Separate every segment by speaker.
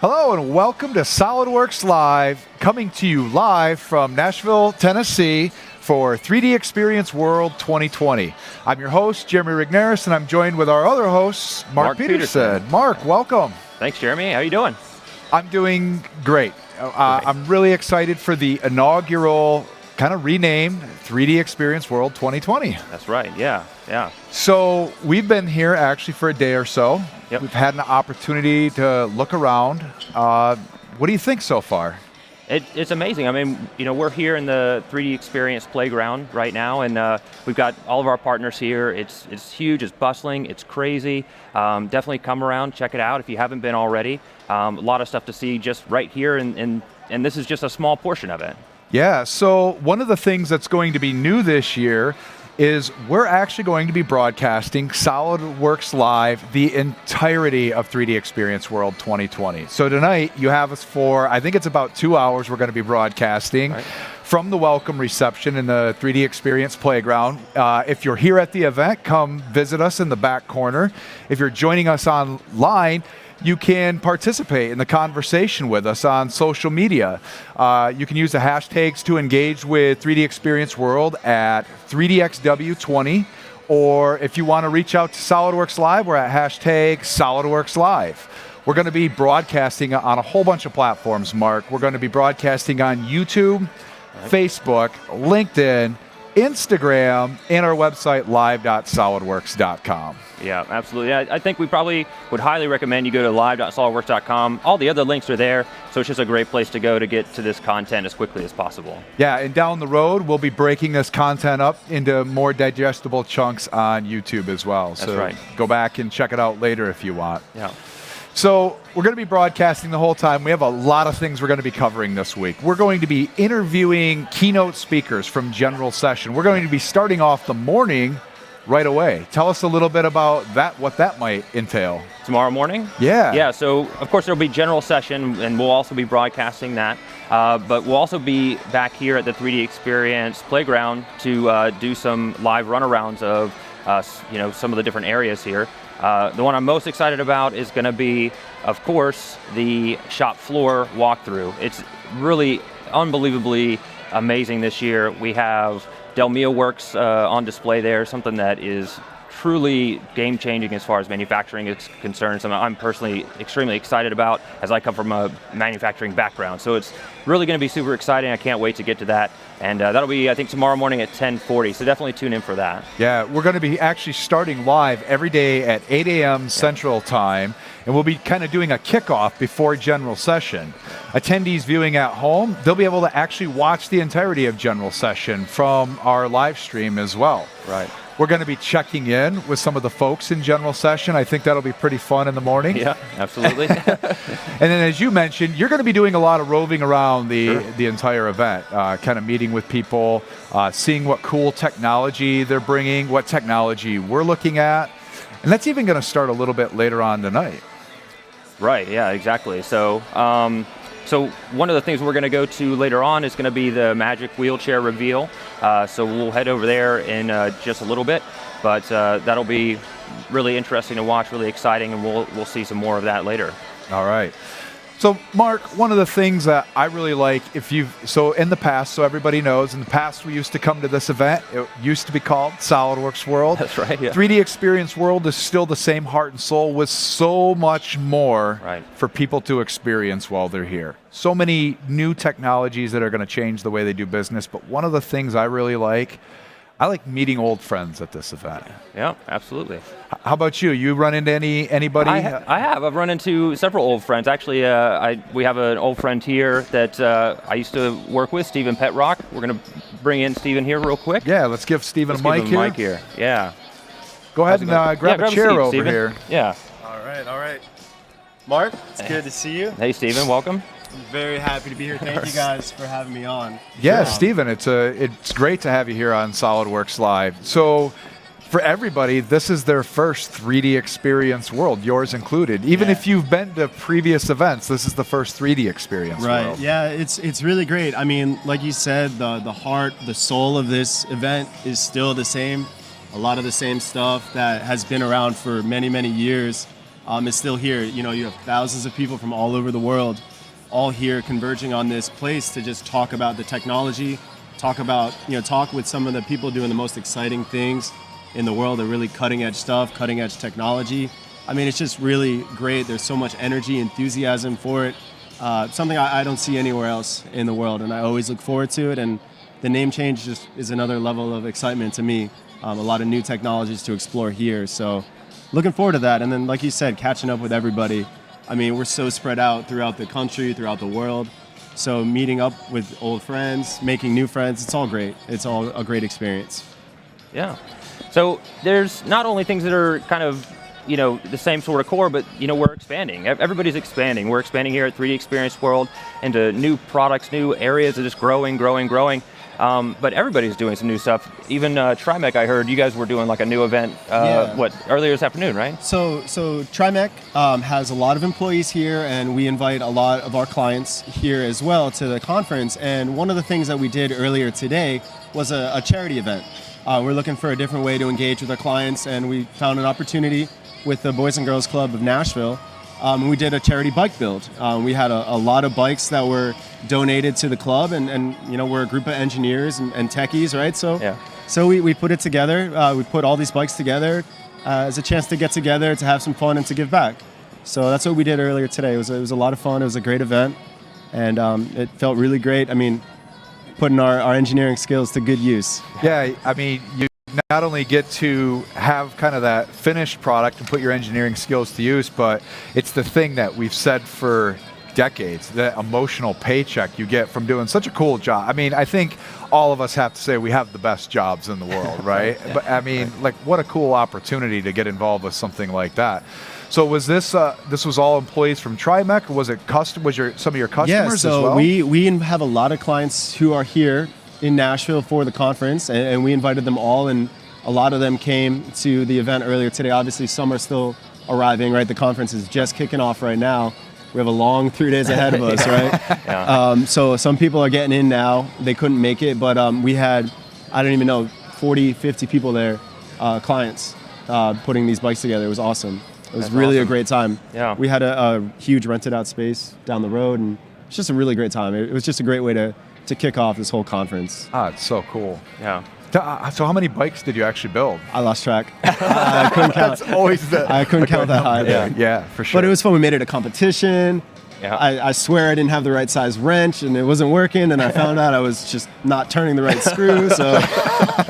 Speaker 1: Hello and welcome to SOLIDWORKS Live, coming to you live from Nashville, Tennessee for 3D Experience World 2020. I'm your host, Jeremy Rigneris, and I'm joined with our other hosts, Mark Peterson. Mark, welcome.
Speaker 2: Thanks, Jeremy. How are you doing?
Speaker 1: I'm doing great. I'm really excited for the inaugural, kind of renamed 3D Experience World 2020.
Speaker 2: That's right, yeah.
Speaker 1: So we've been here actually for a day or so.
Speaker 2: Yep.
Speaker 1: We've had an opportunity to look around. What do you think so far?
Speaker 2: It's amazing. I mean, we're here in the 3D Experience playground right now, and we've got all of our partners here. It's huge, it's bustling, it's crazy. Definitely come around, check it out if you haven't been already. A lot of stuff to see just right here, and this is just a small portion of it.
Speaker 1: Yeah, so one of the things that's going to be new this year is we're actually going to be broadcasting SOLIDWORKS Live the entirety of 3D Experience World 2020. So tonight you have us for, I think it's about 2 hours we're going to be broadcasting from the welcome reception in the 3D Experience Playground. If you're here at the event, come visit us in the back corner. If you're joining us online, you can participate in the conversation with us on social media. You can use the hashtags to engage with 3D Experience World at 3DXW20, or if you want to reach out to SOLIDWORKS Live, we're at hashtag SOLIDWORKS Live. We're going to be broadcasting on a whole bunch of platforms, Mark. We're going to be broadcasting on YouTube, Facebook, LinkedIn, Instagram, and our website, live.solidworks.com.
Speaker 2: Yeah, absolutely. I think we probably would highly recommend you go to live.solidworks.com. All the other links are there, so it's just a great place to go to get to this content as quickly as possible.
Speaker 1: Yeah, and down the road, we'll be breaking this content up into more digestible chunks on YouTube as well.
Speaker 2: That's right.
Speaker 1: Go back and check it out later if you want.
Speaker 2: Yeah.
Speaker 1: So we're going to be broadcasting the whole time. We have a lot of things we're going to be covering this week. We're going to be interviewing keynote speakers from General Session. We're going to be starting off the morning right away. Tell us a little bit about that, what that might entail.
Speaker 2: Tomorrow morning?
Speaker 1: Yeah.
Speaker 2: Yeah, so of course there'll be General Session, and we'll also be broadcasting that. But we'll also be back here at the 3D Experience Playground to do some live runarounds of some of the different areas here. The one I'm most excited about is going to be, of course, the shop floor walkthrough. It's really unbelievably amazing this year. We have Delmia Works on display there, something that is truly game-changing as far as manufacturing is concerned, something I'm personally extremely excited about as I come from a manufacturing background. So it's really going to be super exciting. I can't wait to get to that. And that'll be, I think, tomorrow morning at 10:40, so definitely tune in for that.
Speaker 1: Yeah, we're going to be actually starting live every day at 8 a.m. Central Time, and we'll be kind of doing a kickoff before General Session. Attendees viewing at home, they'll be able to actually watch the entirety of General Session from our live stream as well.
Speaker 2: Right.
Speaker 1: We're going to be checking in with some of the folks in General Session. I think that'll be pretty fun in the morning.
Speaker 2: Yeah, absolutely.
Speaker 1: And then as you mentioned, you're going to be doing a lot of roving around the entire event, kind of meeting with people, seeing what cool technology they're bringing, what technology we're looking at. And that's even going to start a little bit later on tonight.
Speaker 2: Right, yeah, exactly. So one of the things we're going to go to later on is going to be the Magic Wheelchair reveal. So we'll head over there in just a little bit, but that'll be really interesting to watch, really exciting, and we'll see some more of that later.
Speaker 1: All right. So Mark, one of the things that I really like, so in the past, so everybody knows, in the past we used to come to this event. It used to be called SOLIDWORKS World.
Speaker 2: That's right, yeah.
Speaker 1: 3D Experience World is still the same heart and soul with so much more for people to experience while they're here. So many new technologies that are going to change the way they do business, but one of the things I really like, I like meeting old friends at this event.
Speaker 2: Yeah, absolutely.
Speaker 1: How about you? You run into anybody?
Speaker 2: I have. I've run into several old friends. Actually, we have an old friend here that I used to work with, Stephen Petrock. We're going to bring in Stephen here real quick.
Speaker 1: Yeah, let's give Stephen a mic here.
Speaker 2: Yeah.
Speaker 1: Go ahead and grab a chair over here.
Speaker 2: Yeah.
Speaker 3: All right. Mark, it's good to see you.
Speaker 2: Hey, Stephen, welcome.
Speaker 3: I'm very happy to be here. Thank you guys for having me on.
Speaker 1: Yeah, Stephen, it's great to have you here on SOLIDWORKS Live. So for everybody, this is their first 3D Experience World, yours included. Even if you've been to previous events, this is the first 3D Experience World.
Speaker 3: Right, yeah, it's really great. I mean, like you said, the heart, the soul of this event is still the same. A lot of the same stuff that has been around for many, many years. is still here. You know, you have thousands of people from all over the world, all here converging on this place to just talk about the technology, talk with some of the people doing the most exciting things in the world, the really cutting edge stuff, cutting edge technology. I mean, it's just really great. There's so much energy, enthusiasm for it. Something I don't see anywhere else in the world, and I always look forward to it. And the name change just is another level of excitement to me. A lot of new technologies to explore here. So looking forward to that. And then, like you said, catching up with everybody. I mean, we're so spread out throughout the country, throughout the world. So meeting up with old friends, making new friends, it's all great. It's all a great experience.
Speaker 2: Yeah. So there's not only things that are kind of, you know, the same sort of core, but, you know, we're expanding. Everybody's expanding. We're expanding here at 3D Experience World into new products, new areas that are just growing. But everybody's doing some new stuff. Even Trimec, I heard you guys were doing like a new event, earlier this afternoon, right?
Speaker 3: So Trimec has a lot of employees here, and we invite a lot of our clients here as well to the conference. And one of the things that we did earlier today was a charity event. We're looking for a different way to engage with our clients, and we found an opportunity with the Boys and Girls Club of Nashville. We did a charity bike build. We had a lot of bikes that were donated to the club, and you know, we're a group of engineers and techies, right? So we put it together. We put all these bikes together as a chance to get together, to have some fun, and to give back. So that's what we did earlier today. It was a lot of fun. It was a great event, and it felt really great. I mean, putting our engineering skills to good use.
Speaker 1: Yeah, I mean, you not only get to have kind of that finished product and put your engineering skills to use, but it's the thing that we've said for decades, that emotional paycheck you get from doing such a cool job. I mean, I think all of us have to say we have the best jobs in the world, right? But I mean, like, what a cool opportunity to get involved with something like that. So was this was all employees from Trimec, or was it some of your customers as well?
Speaker 3: Yeah, so we have a lot of clients who are here in Nashville for the conference, and we invited them all, and a lot of them came to the event earlier today. Obviously, some are still arriving, right? The conference is just kicking off right now. We have a long 3 days ahead of us, right?
Speaker 2: Yeah.
Speaker 3: So some people are getting in now. They couldn't make it, but we had, I don't even know, 40, 50 people there, clients, putting these bikes together. It was awesome. It was really a great time.
Speaker 2: Yeah.
Speaker 3: We had a huge rented out space down the road, and it's just a really great time. It was just a great way to kick off this whole conference.
Speaker 1: It's so cool.
Speaker 2: Yeah.
Speaker 1: So how many bikes did you actually build?
Speaker 3: I lost track. I couldn't count.
Speaker 1: That's always
Speaker 3: I couldn't count that high.
Speaker 1: Yeah, for sure.
Speaker 3: But it was fun. We made it a competition.
Speaker 2: Yeah.
Speaker 3: I swear I didn't have the right size wrench, and it wasn't working, and I found out I was just not turning the right screw. So,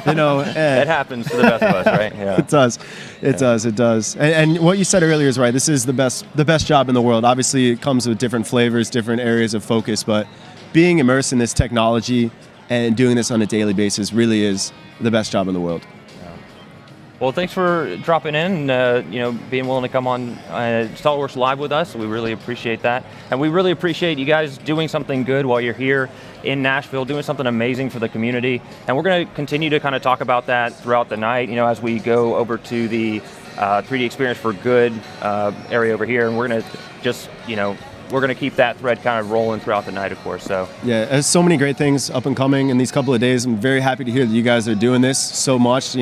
Speaker 3: you know.
Speaker 2: It happens to the best of us, right? Yeah.
Speaker 3: It does. And what you said earlier is right. This is the best job in the world. Obviously, it comes with different flavors, different areas of focus, but being immersed in this technology and doing this on a daily basis really is the best job in the world.
Speaker 2: Well, thanks for dropping in and being willing to come on SOLIDWORKS Live with us. We really appreciate that. And we really appreciate you guys doing something good while you're here in Nashville, doing something amazing for the community. And we're going to continue to kind of talk about that throughout the night, as we go over to the 3D Experience for Good area over here. And we're going to just, we're going to keep that thread kind of rolling throughout the night, of course. So
Speaker 3: yeah, there's so many great things up and coming in these couple of days. I'm very happy to hear that you guys are doing this so much,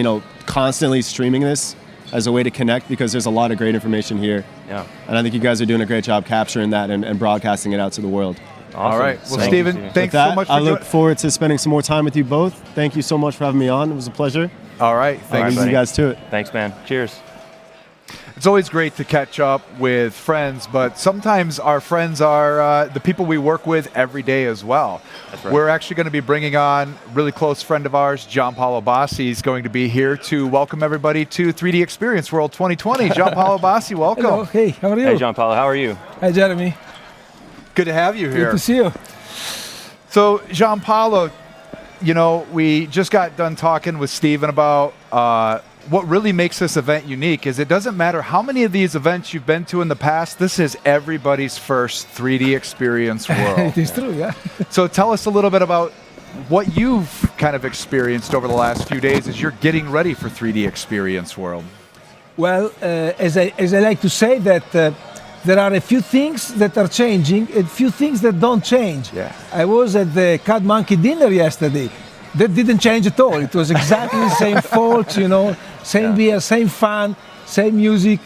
Speaker 3: constantly streaming this as a way to connect, because there's a lot of great information here.
Speaker 2: Yeah.
Speaker 3: And I think you guys are doing a great job capturing that and broadcasting it out to the world.
Speaker 2: Awesome.
Speaker 1: All right. Well, Steven, thanks so much for
Speaker 3: I look forward to spending some more time with you both. Thank you so much for having me on. It was a pleasure.
Speaker 1: All right. Thanks.
Speaker 3: Leave you guys to it.
Speaker 2: Thanks, man. Cheers.
Speaker 1: It's always great to catch up with friends, but sometimes our friends are the people we work with every day as well.
Speaker 2: That's right.
Speaker 1: We're actually going to be bringing on a really close friend of ours, Paolo Bassi. He's going to be here to welcome everybody to 3D Experience World 2020. Paolo Bassi, welcome.
Speaker 4: Hello. Hey, how are you?
Speaker 2: Hey, Paolo, how are you?
Speaker 4: Hi, Jeremy.
Speaker 1: Good to have you here.
Speaker 4: Good to see you.
Speaker 1: So, Paolo, we just got done talking with Steven about what really makes this event unique is it doesn't matter how many of these events you've been to in the past, this is everybody's first 3D Experience World.
Speaker 4: It is true, yeah.
Speaker 1: So tell us a little bit about what you've kind of experienced over the last few days as you're getting ready for 3D Experience World.
Speaker 4: Well, as I like to say that there are a few things that are changing, a few things that don't change.
Speaker 1: Yeah.
Speaker 4: I was at the Cad Monkey dinner yesterday. That didn't change at all. It was exactly the same folks, same beer, same fun, same music,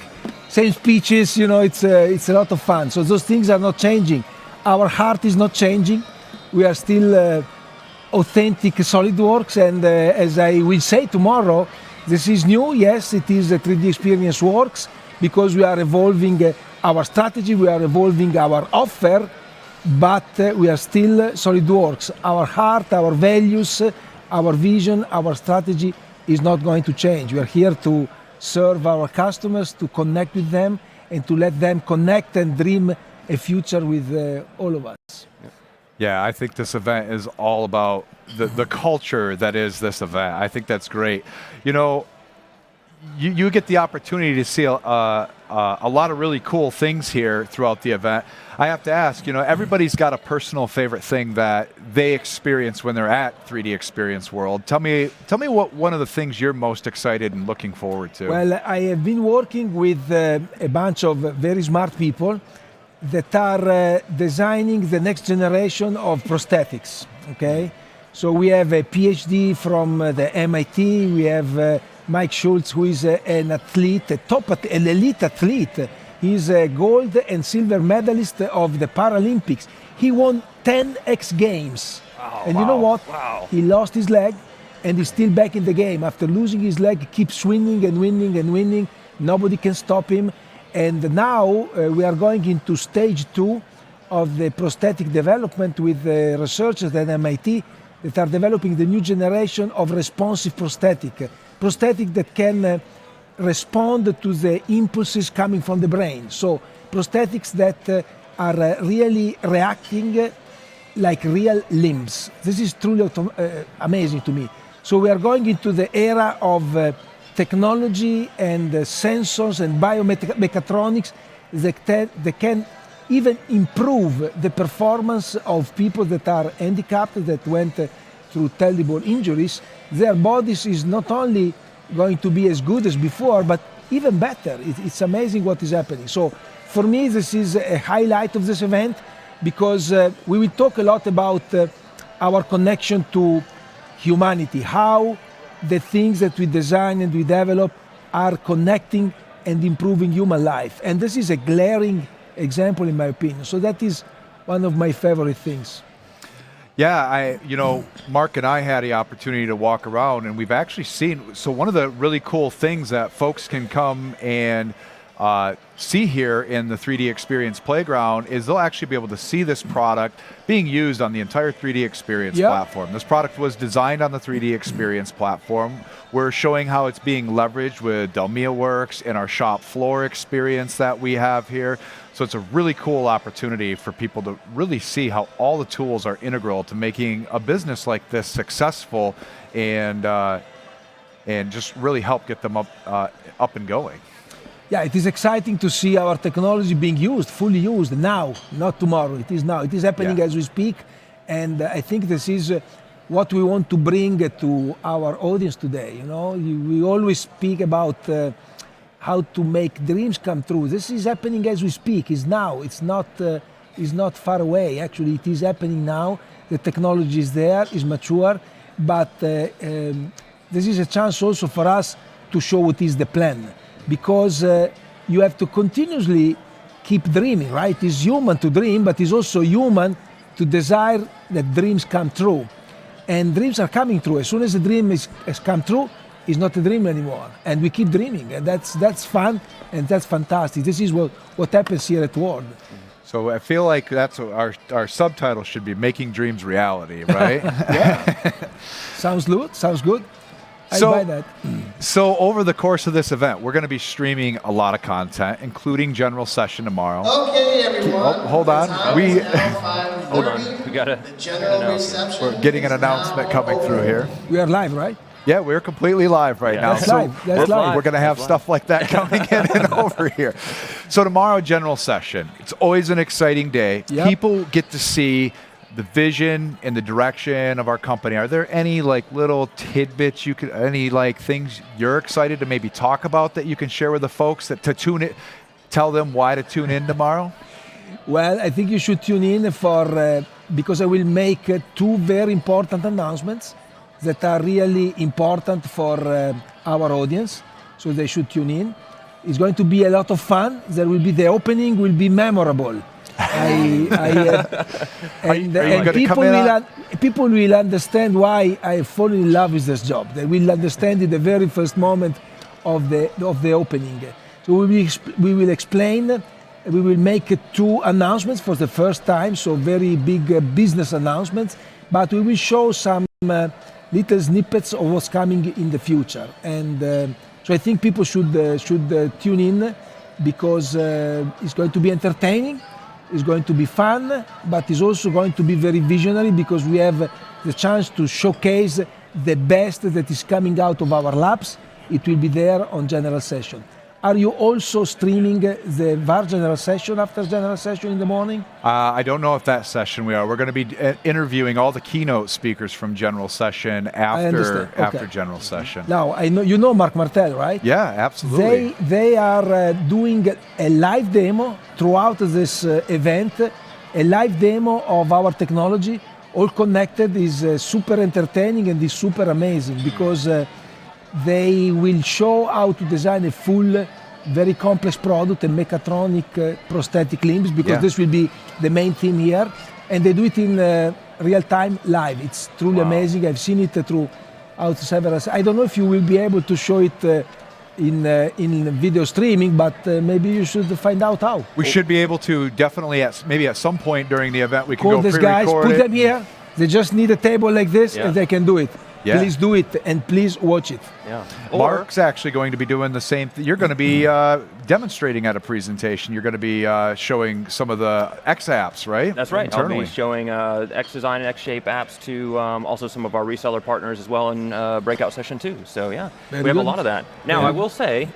Speaker 4: same speeches. It's a lot of fun. So those things are not changing. Our heart is not changing. We are still authentic SolidWorks, and as I will say tomorrow, this is new. Yes, it is a 3D Experience Works, because we are evolving our strategy, we are evolving our offer, but we are still SolidWorks. Our heart, our values, our vision, our strategy is not going to change. We are here to serve our customers, to connect with them, and to let them connect and dream a future with all of us.
Speaker 1: Yeah, I think this event is all about the culture that is this event. I think that's great. You get the opportunity to see a lot of really cool things here throughout the event. I have to ask, everybody's got a personal favorite thing that they experience when they're at 3D Experience World. Tell me what one of the things you're most excited and looking forward to.
Speaker 4: Well, I have been working with a bunch of very smart people that are designing the next generation of prosthetics, okay? So we have a PhD from the MIT, we have Mike Schultz, who is an athlete, an elite athlete. He's a gold and silver medalist of the Paralympics. He won 10 X Games.
Speaker 2: Wow,
Speaker 4: and you know what?
Speaker 2: Wow.
Speaker 4: He lost his leg and he's still back in the game. After losing his leg, he keeps winning and winning and winning. Nobody can stop him. And now we are going into stage 2 of the prosthetic development with researchers at MIT that are developing the new generation of responsive prosthetic that can respond to the impulses coming from the brain. So prosthetics that are really reacting like real limbs. This is truly amazing to me. So we are going into the era of technology and sensors and biomechatronics that can even improve the performance of people that are handicapped, that went through terrible injuries. Their bodies is not only going to be as good as before, but even better. It's amazing what is happening. So for me, this is a highlight of this event, because we will talk a lot about our connection to humanity, how the things that we design and we develop are connecting and improving human life. And this is a glaring example, in my opinion. So that is one of my favorite things.
Speaker 1: Yeah, Mark and I had the opportunity to walk around, and we've actually seen, so one of the really cool things that folks can come and see here in the 3D Experience Playground is they'll actually be able to see this product being used on the entire 3D Experience platform. This product was designed on the 3D Experience platform. We're showing how it's being leveraged with DelmiaWorks and our shop floor experience that we have here. So it's a really cool opportunity for people to really see how all the tools are integral to making a business like this successful, and just really help get them up and going.
Speaker 4: Yeah, it is exciting to see our technology being used, fully used now, not tomorrow. It is now. It is happening as we speak, and I think this is what we want to bring to our audience today. We always speak about how to make dreams come true. This is happening as we speak. It's now. It's not far away. Actually, it is happening now. The technology is there, is mature, but this is a chance also for us to show what is the plan. Because you have to continuously keep dreaming, right? It's human to dream, but it's also human to desire that dreams come true. And dreams are coming true. As soon as a dream has come true, it's not a dream anymore. And we keep dreaming, and that's fun, and that's fantastic. This is what happens here at World.
Speaker 1: So I feel like that's what our subtitle should be: Making Dreams Reality, right?
Speaker 4: Yeah. Sounds good. I buy that.
Speaker 1: So over the course of this event, we're going to be streaming a lot of content, including general session tomorrow.
Speaker 5: Okay, everyone.
Speaker 1: Hold on.
Speaker 2: Hold on. We got a
Speaker 5: general reception.
Speaker 1: We're getting an announcement coming through here.
Speaker 4: We are live, right?
Speaker 1: Yeah, we're completely live right now.
Speaker 4: That's live. That's live.
Speaker 1: We're going to have stuff like that coming in and over here. So tomorrow, general session. It's always an exciting day.
Speaker 4: Yep.
Speaker 1: People get to see the vision and the direction of our company. Are there any little tidbits any things you're excited to maybe talk about that you can share with the folks tell them why to tune in tomorrow?
Speaker 4: Well, I think you should tune in because I will make 2 very important announcements that are really important for our audience. So they should tune in. It's going to be a lot of fun. There will be the opening will be memorable. People will understand why I fall in love with this job. They will understand it the very first moment of the opening. So we will explain. We will make 2 announcements for the first time, so very big business announcements. But we will show some little snippets of what's coming in the future. And so I think people should tune in because it's going to be entertaining. It's going to be fun, but it's also going to be very visionary because we have the chance to showcase the best that is coming out of our labs. It will be there on General Session. Are you also streaming the VAR General Session after General Session in the morning?
Speaker 1: I don't know if that session we are. We're going to be interviewing all the keynote speakers from General Session after General Session.
Speaker 4: Now, I know you know Marc Martel, right?
Speaker 1: Yeah, absolutely.
Speaker 4: They are doing a live demo throughout this event, a live demo of our technology, all connected, is super entertaining and is super amazing because they will show how to design a full, very complex product, a mechatronic prosthetic limbs, because this will be the main theme here. And they do it in real time live. It's truly amazing. I've seen it throughout several. I don't know if you will be able to show it in video streaming, but maybe you should find out how.
Speaker 1: We should be able to definitely, maybe at some point during the event, we can
Speaker 4: call
Speaker 1: go
Speaker 4: these guys, put them here. They just need a table like this, and they can do it. Yeah. Please do it, and please watch it.
Speaker 2: Yeah.
Speaker 1: Mark's actually going to be doing the same thing. You're going to be demonstrating at a presentation. You're going to be showing some of the X apps, right?
Speaker 2: That's right.
Speaker 1: Internally.
Speaker 2: I'll be showing X Design and X Shape apps to also some of our reseller partners as well in breakout session 2. So yeah, we have a lot of that. Now I will say,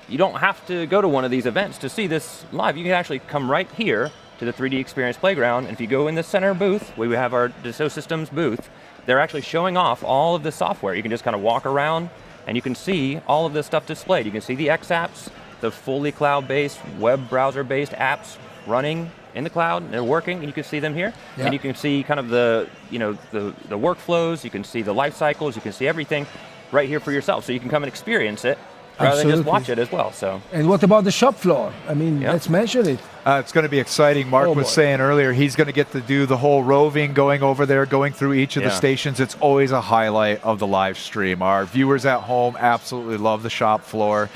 Speaker 2: you don't have to go to one of these events to see this live. You can actually come right here to the 3D Experience Playground, and if you go in the center booth, we have our Dassault Systems booth. They're actually showing off all of the software. You can just kind of walk around and you can see all of this stuff displayed. You can see the X apps, the fully cloud-based, web browser-based apps running in the cloud, and they're working, and you can see them here. Yeah. And you can see kind of the workflows, you can see the life cycles, you can see everything right here for yourself. So you can come and experience it rather than just watch it as well. So.
Speaker 4: And what about the shop floor? I mean, let's mention it.
Speaker 1: It's going to be exciting. Mark was saying earlier, he's going to get to do the whole roving, going over there, going through each of the stations. It's always a highlight of the live stream. Our viewers at home absolutely love the shop floor.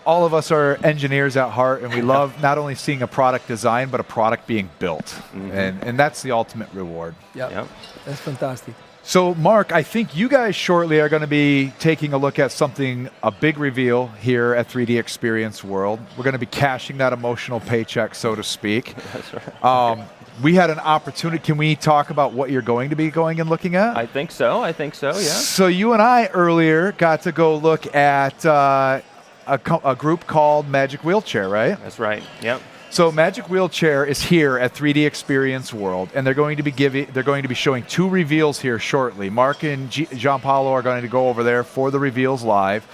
Speaker 1: All of us are engineers at heart, and we love not only seeing a product design, but a product being built. And that's the ultimate reward.
Speaker 4: Yep. That's fantastic.
Speaker 1: So, Mark, I think you guys shortly are going to be taking a look at something, a big reveal here at 3D Experience World. We're going to be cashing that emotional paycheck, so to speak.
Speaker 2: That's right.
Speaker 1: We had an opportunity. Can we talk about what you're going to be going and looking at?
Speaker 2: I think so, yeah.
Speaker 1: So you and I earlier got to go look at a group called Magic Wheelchair, right?
Speaker 2: That's right, yep.
Speaker 1: So Magic Wheelchair is here at 3D Experience World, and they're going to be showing 2 reveals here shortly. Mark and Gian Paolo are going to go over there for the reveals live.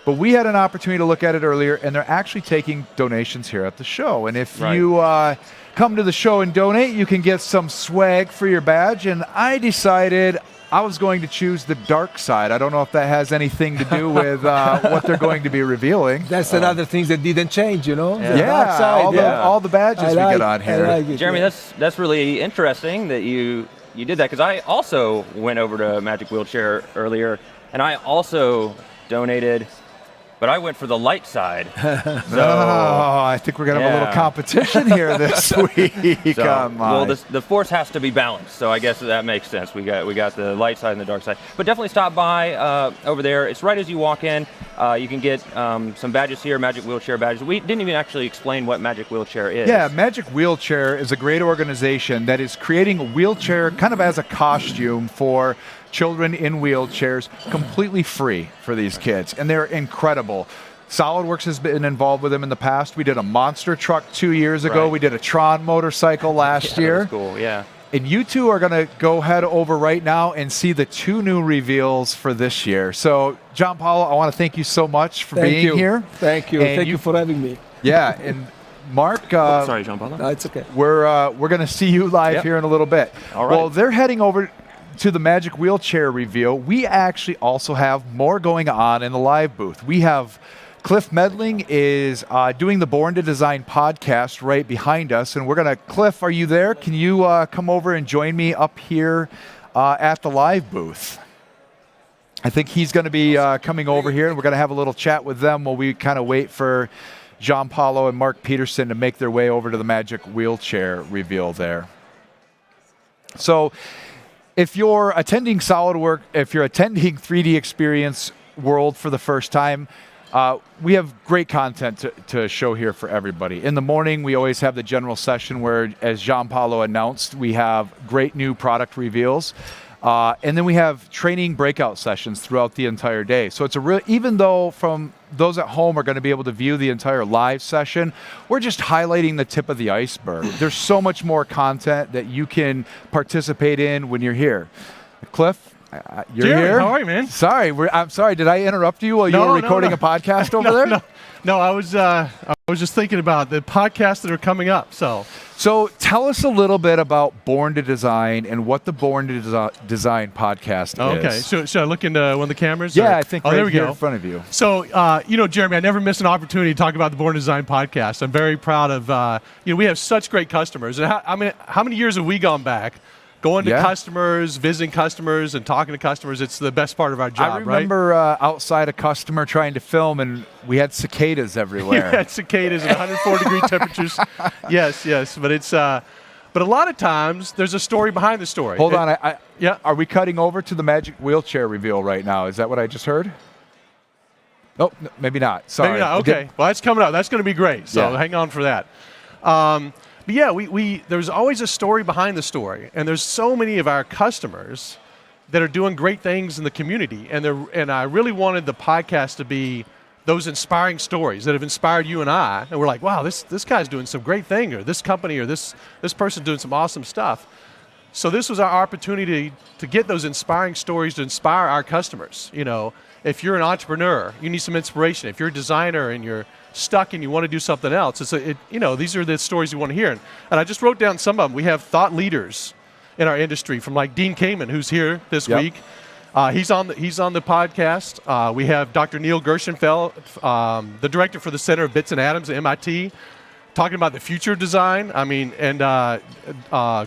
Speaker 1: But we had an opportunity to look at it earlier, and they're actually taking donations here at the show. And if you come to the show and donate, you can get some swag for your badge. And I decided I was going to choose the dark side. I don't know if that has anything to do with what they're going to be revealing.
Speaker 4: That's another thing that didn't change, you know?
Speaker 1: Yeah, the dark side, all the badges we get on here.
Speaker 4: Like it,
Speaker 2: Jeremy, that's really interesting that you did that, because I also went over to Magic Wheelchair earlier, and I also donated, but I went for the light side.
Speaker 1: I think we're going to have a little competition here this week.
Speaker 2: Well, the force has to be balanced, so I guess that makes sense. We got the light side and the dark side. But definitely stop by over there. It's right as you walk in. You can get some badges here, Magic Wheelchair badges. We didn't even actually explain what Magic Wheelchair is.
Speaker 1: Yeah, Magic Wheelchair is a great organization that is creating a wheelchair kind of as a costume for children in wheelchairs, completely free for these kids, and they're incredible. SolidWorks has been involved with them in the past. We did a monster truck 2 years ago. We did a Tron motorcycle last year.
Speaker 2: That was cool, yeah.
Speaker 1: And you two are going to go head over right now and see the 2 new reveals for this year. So, Gian Paolo, I want to thank you so much for being here.
Speaker 4: Thank you. Thank you for having me.
Speaker 1: Yeah, and Mark,
Speaker 2: sorry, Gian Paolo.
Speaker 4: No, it's okay.
Speaker 1: We're going to see you live here in a little bit.
Speaker 2: All right.
Speaker 1: Well, they're heading over to the Magic Wheelchair reveal. We actually also have more going on in the live booth. We have Cliff Medling is doing the Born to Design podcast right behind us, and we're going to, Cliff, are you there? Can you come over and join me up here at the live booth? I think he's going to be coming over here, and we're going to have a little chat with them while we kind of wait for Gian Paolo and Mark Peterson to make their way over to the Magic Wheelchair reveal there. So if you're attending SolidWorks, if you're attending 3D Experience World for the first time, we have great content to show here for everybody. In the morning, we always have the general session where, as Gian Paolo announced, we have great new product reveals. And then we have training breakout sessions throughout the entire day. So it's a real, even though from those at home are going to be able to view the entire live session, we're just highlighting the tip of the iceberg. There's so much more content that you can participate in when you're here. Cliff, you're
Speaker 6: Jeremy,
Speaker 1: here.
Speaker 6: How are you, man?
Speaker 1: Sorry, I'm sorry. Did I interrupt you while you were recording a podcast over there?
Speaker 6: No, I was just thinking about the podcasts that are coming up.
Speaker 1: So tell us a little bit about Born to Design and what the Born to Design podcast is.
Speaker 6: Okay, should I look into one of the cameras?
Speaker 1: Yeah, I think
Speaker 6: there we
Speaker 1: here
Speaker 6: go.
Speaker 1: in front of you.
Speaker 6: So, Jeremy, I never miss an opportunity to talk about the Born to Design podcast. I'm very proud of, we have such great customers. And how many years have we gone back? Going to customers, visiting customers, and talking to customers, it's the best part of our job,
Speaker 1: I remember outside a customer trying to film, and we had cicadas everywhere.
Speaker 6: You had cicadas at 104-degree temperatures. Yes, but it's... But a lot of times, there's a story behind the story.
Speaker 1: Hold on.
Speaker 6: Yeah.
Speaker 1: Are we cutting over to the Magic Wheelchair reveal right now? Is that what I just heard? Oh, no, maybe not. Sorry.
Speaker 6: Maybe not. Okay. Well, that's coming up. That's going to be great. So hang on for that. But yeah, there's always a story behind the story. And there's so many of our customers that are doing great things in the community. And I really wanted the podcast to be those inspiring stories that have inspired you and I. And we're like, wow, this guy's doing some great thing, or this company, or this person's doing some awesome stuff. So this was our opportunity to get those inspiring stories to inspire our customers. You know, if you're an entrepreneur, you need some inspiration. If you're a designer and you're stuck and you want to do something else, these are the stories you want to hear. And I just wrote down some of them. We have thought leaders in our industry, from like Dean Kamen, who's here this week. He's on the podcast. We have Dr. Neil Gershenfeld, the director for the Center of Bits and Atoms at MIT, talking about the future of design. I mean, and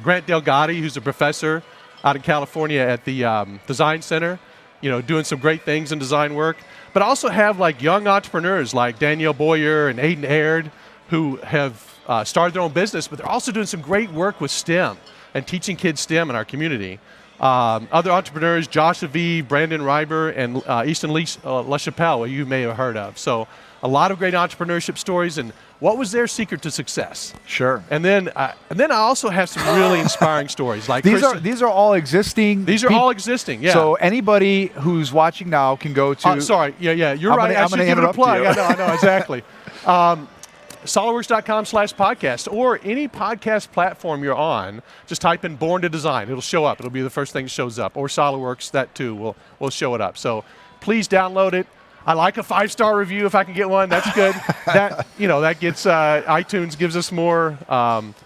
Speaker 6: Grant Delgado, who's a professor out in California at the Design Center, doing some great things in design work. But also have like young entrepreneurs like Danielle Boyer and Aiden Aird, who have started their own business, but they're also doing some great work with STEM and teaching kids STEM in our community. Other entrepreneurs, Josh Aviv, Brandon Reiber, and Easton LaChapelle, who you may have heard of. So a lot of great entrepreneurship stories, and what was their secret to success?
Speaker 1: Sure.
Speaker 6: And then I also have some really inspiring stories. Like
Speaker 1: these are all existing.
Speaker 6: These are all existing. Yeah.
Speaker 1: So anybody who's watching now can go to.
Speaker 6: Sorry. Yeah. You're right.
Speaker 1: I'm going to interrupt you.
Speaker 6: I know exactly. SolidWorks.com/podcast, or any podcast platform you're on, just type in Born to Design. It'll show up. It'll be the first thing that shows up. Or SolidWorks, that too will show it up. So please download it. I like a 5-star review if I can get one. That's good. That gets iTunes gives us more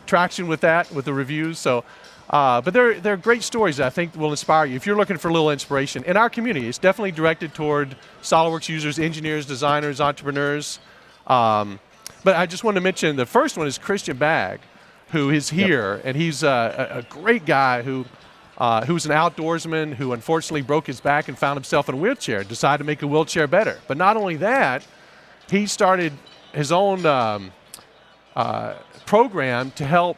Speaker 6: traction with the reviews. So, but they're great stories that I think will inspire you. If you're looking for a little inspiration in our community, it's definitely directed toward SolidWorks users, engineers, designers, entrepreneurs. But I just wanted to mention the first one is Christian Bagg, who is here, and he's a great guy who's an outdoorsman who unfortunately broke his back and found himself in a wheelchair, decided to make a wheelchair better. But not only that, he started his own program to help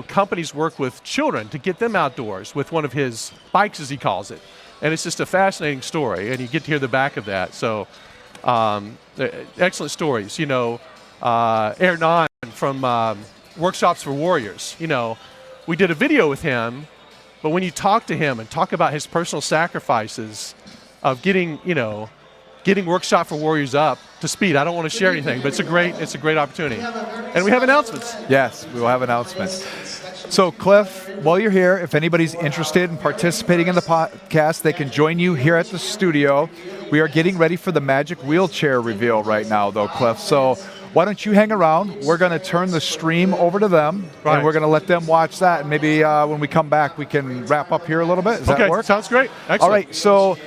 Speaker 6: companies work with children to get them outdoors with one of his bikes, as he calls it. And it's just a fascinating story, and you get to hear the back of that. So excellent stories. Ernan from Workshops for Warriors. We did a video with him, but when you talk to him and talk about his personal sacrifices of getting Workshop for Warriors up to speed, I don't want to share anything, but it's a great opportunity. And we have announcements.
Speaker 1: Yes, we will have announcements. So Cliff, while you're here, if anybody's interested in participating in the podcast, they can join you here at the studio. We are getting ready for the Magic Wheelchair reveal right now, though, Cliff. So why don't you hang around? We're going to turn the stream over to them, and we're going to let them watch that. And maybe when we come back, we can wrap up here a little bit. Does that work?
Speaker 6: Sounds great. Excellent.
Speaker 1: All right, so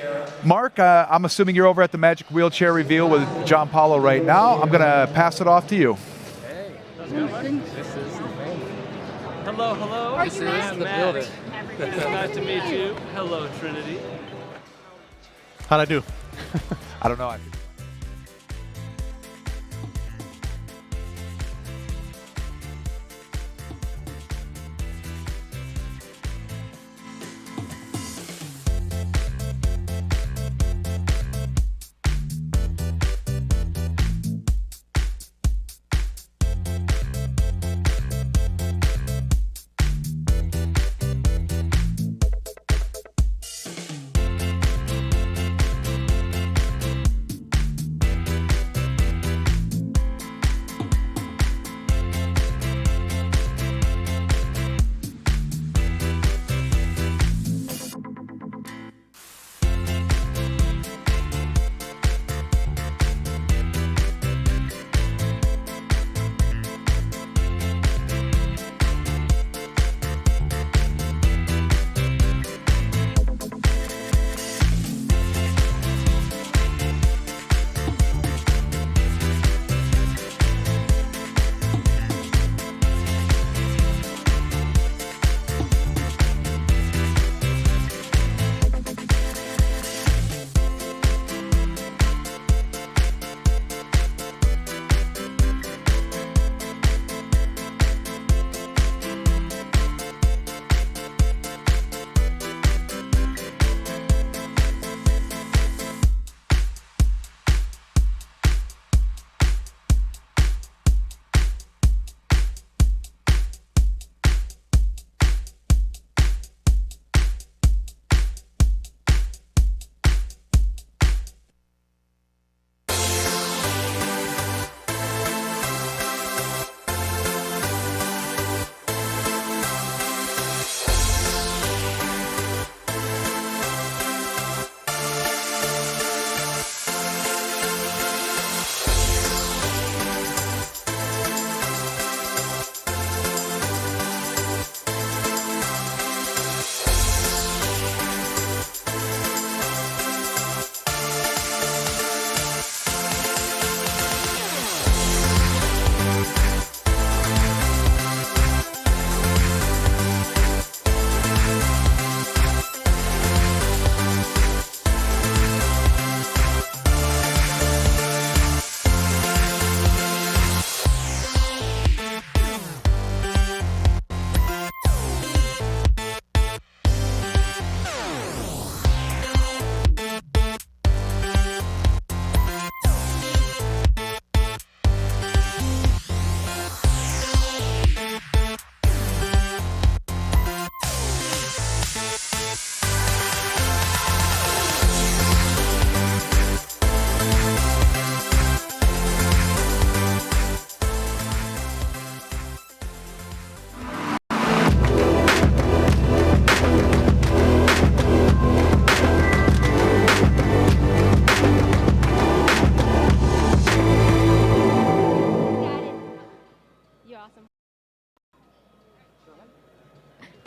Speaker 1: Mark, I'm assuming you're over at the Magic Wheelchair reveal with John Paolo right now. I'm going to pass it off to you.
Speaker 7: Hey, how's it going? This is the family. Hello, hello. This is the building. Nice to meet you. Hello, Trinity.
Speaker 6: How'd I do?
Speaker 1: I don't know. I think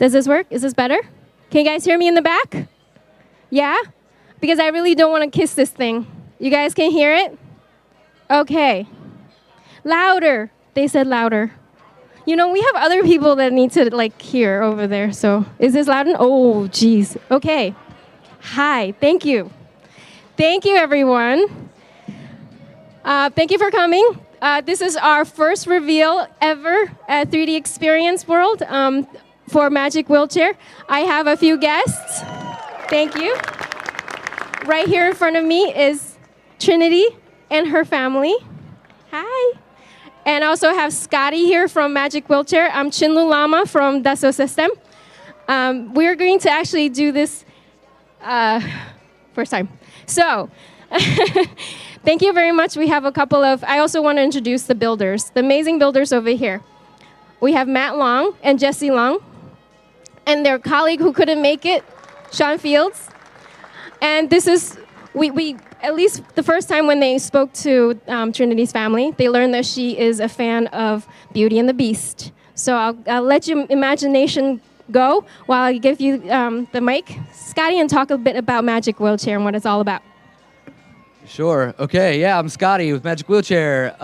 Speaker 8: Does this work? Is this better? Can you guys hear me in the back? Yeah? Because I really don't want to kiss this thing. You guys can hear it? Okay. Louder. They said louder. You know, we have other people that need to hear over there. So is this loud? Oh, geez. Okay. Hi. Thank you. Thank you, everyone. Thank you for coming. This is our first reveal ever at 3D Experience World for Magic Wheelchair. I have a few guests. Thank you. Right here in front of me is Trinity and her family. Hi. And I also have Scotty here from Magic Wheelchair. I'm Chinlu Lama from Dassault System. We're going to actually do this first time. So, thank you very much. We have a couple of, I also want to introduce the builders, the amazing builders over here. We have Matt Long and Jesse Long, and their colleague who couldn't make it, Sean Fields. And this is, we at least the first time when they spoke to Trinity's family, they learned that she is a fan of Beauty and the Beast. So I'll let your imagination go while I give you the mic, Scotty, and talk a bit about Magic Wheelchair and what it's all about.
Speaker 9: Sure. Okay. Yeah, I'm Scotty with Magic Wheelchair.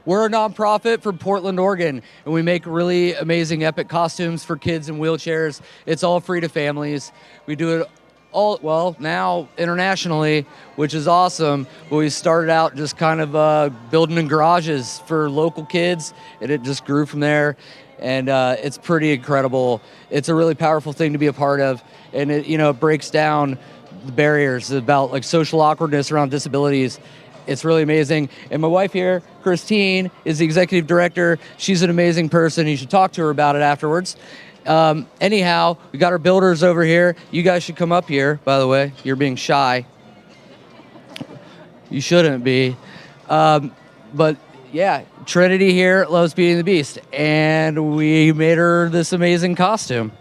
Speaker 9: We're a nonprofit from Portland, Oregon, and we make really amazing, epic costumes for kids in wheelchairs. It's all free to families. We do it all, well, now internationally, which is awesome. But we started out just kind of building in garages for local kids, and it just grew from there. And it's pretty incredible. It's a really powerful thing to be a part of, and it breaks down the barriers about like social awkwardness around disabilities. It's really amazing. And my wife here, Christine, is the executive director. She's an amazing person. You should talk to her about it afterwards. Anyhow, we got our builders over here. You guys should come up here, by the way. You're being shy. You shouldn't be. But yeah, Trinity here loves Beauty and the Beast. And we made her this amazing costume.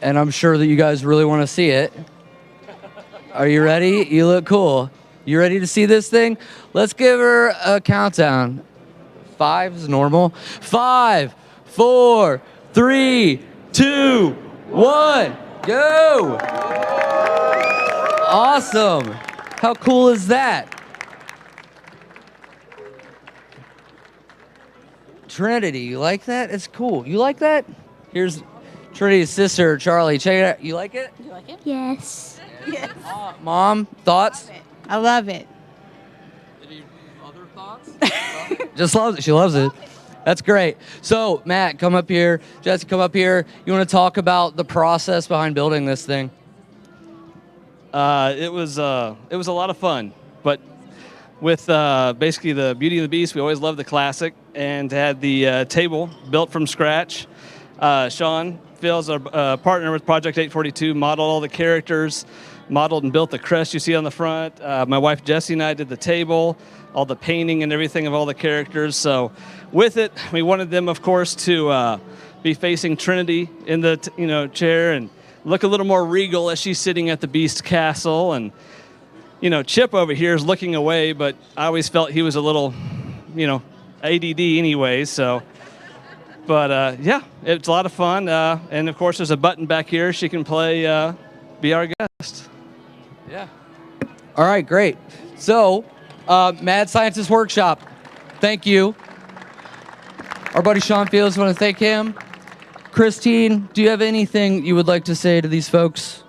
Speaker 9: And I'm sure that you guys really want to see it. Are you ready? You look cool. You ready to see this thing? Let's give her a countdown. 5 is normal. 5, 4, 3, 2, 1, go! Awesome. How cool is that? Trinity, you like that? It's cool. You like that? Here's Trinity's sister, Charlie. Check it out. You like it?
Speaker 10: You like it?
Speaker 11: Yes.
Speaker 10: Yes.
Speaker 9: Mom, thoughts?
Speaker 10: I love it.
Speaker 9: Any other thoughts? Just loves it. She loves it. That's great. So, Matt, come up here. Jesse, come up here. You want to talk about the process behind building this thing?
Speaker 12: It was a lot of fun, but with basically the Beauty and the Beast, we always loved the classic and had the table built from scratch. Sean Phil's our partner with Project 842, modeled all the characters, modeled and built the crest you see on the front. My wife Jessie and I did the table, all the painting and everything of all the characters. So with it, we wanted them, of course, to be facing Trinity in the chair and look a little more regal as she's sitting at the Beast Castle. And Chip over here is looking away, but I always felt he was a little, ADD anyway. So, but yeah, it's a lot of fun. And of course, there's a button back here she can play, be our guest.
Speaker 9: Yeah. All right, great. So, Mad Scientist Workshop, thank you. Our buddy Sean Fields, want to thank him. Christine, do you have anything you would like to say to these folks?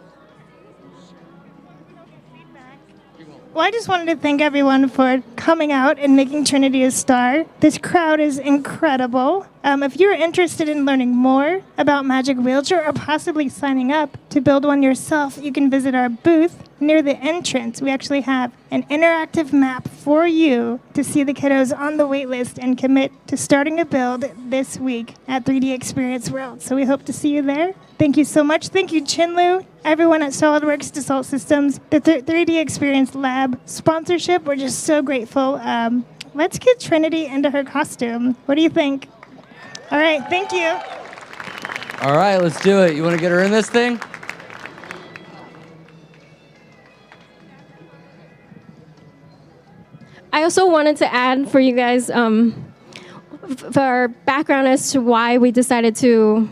Speaker 11: Well, I just wanted to thank everyone for coming out and making Trinity a star. This crowd is incredible. If you're interested in learning more about Magic Wheelchair or possibly signing up to build one yourself, you can visit our booth near the entrance. We actually have an interactive map for you to see the kiddos on the wait list and commit to starting a build this week at 3D Experience World. So we hope to see you there. Thank you so much. Thank you, Chinlu, everyone at SolidWorks Dassault Systems, the 3D Experience Lab sponsorship. We're just so grateful. Let's get Trinity into her costume. What do you think? All right, thank you.
Speaker 9: All right, let's do it. You want to get her in this thing?
Speaker 8: I also wanted to add for you guys for background as to why we decided to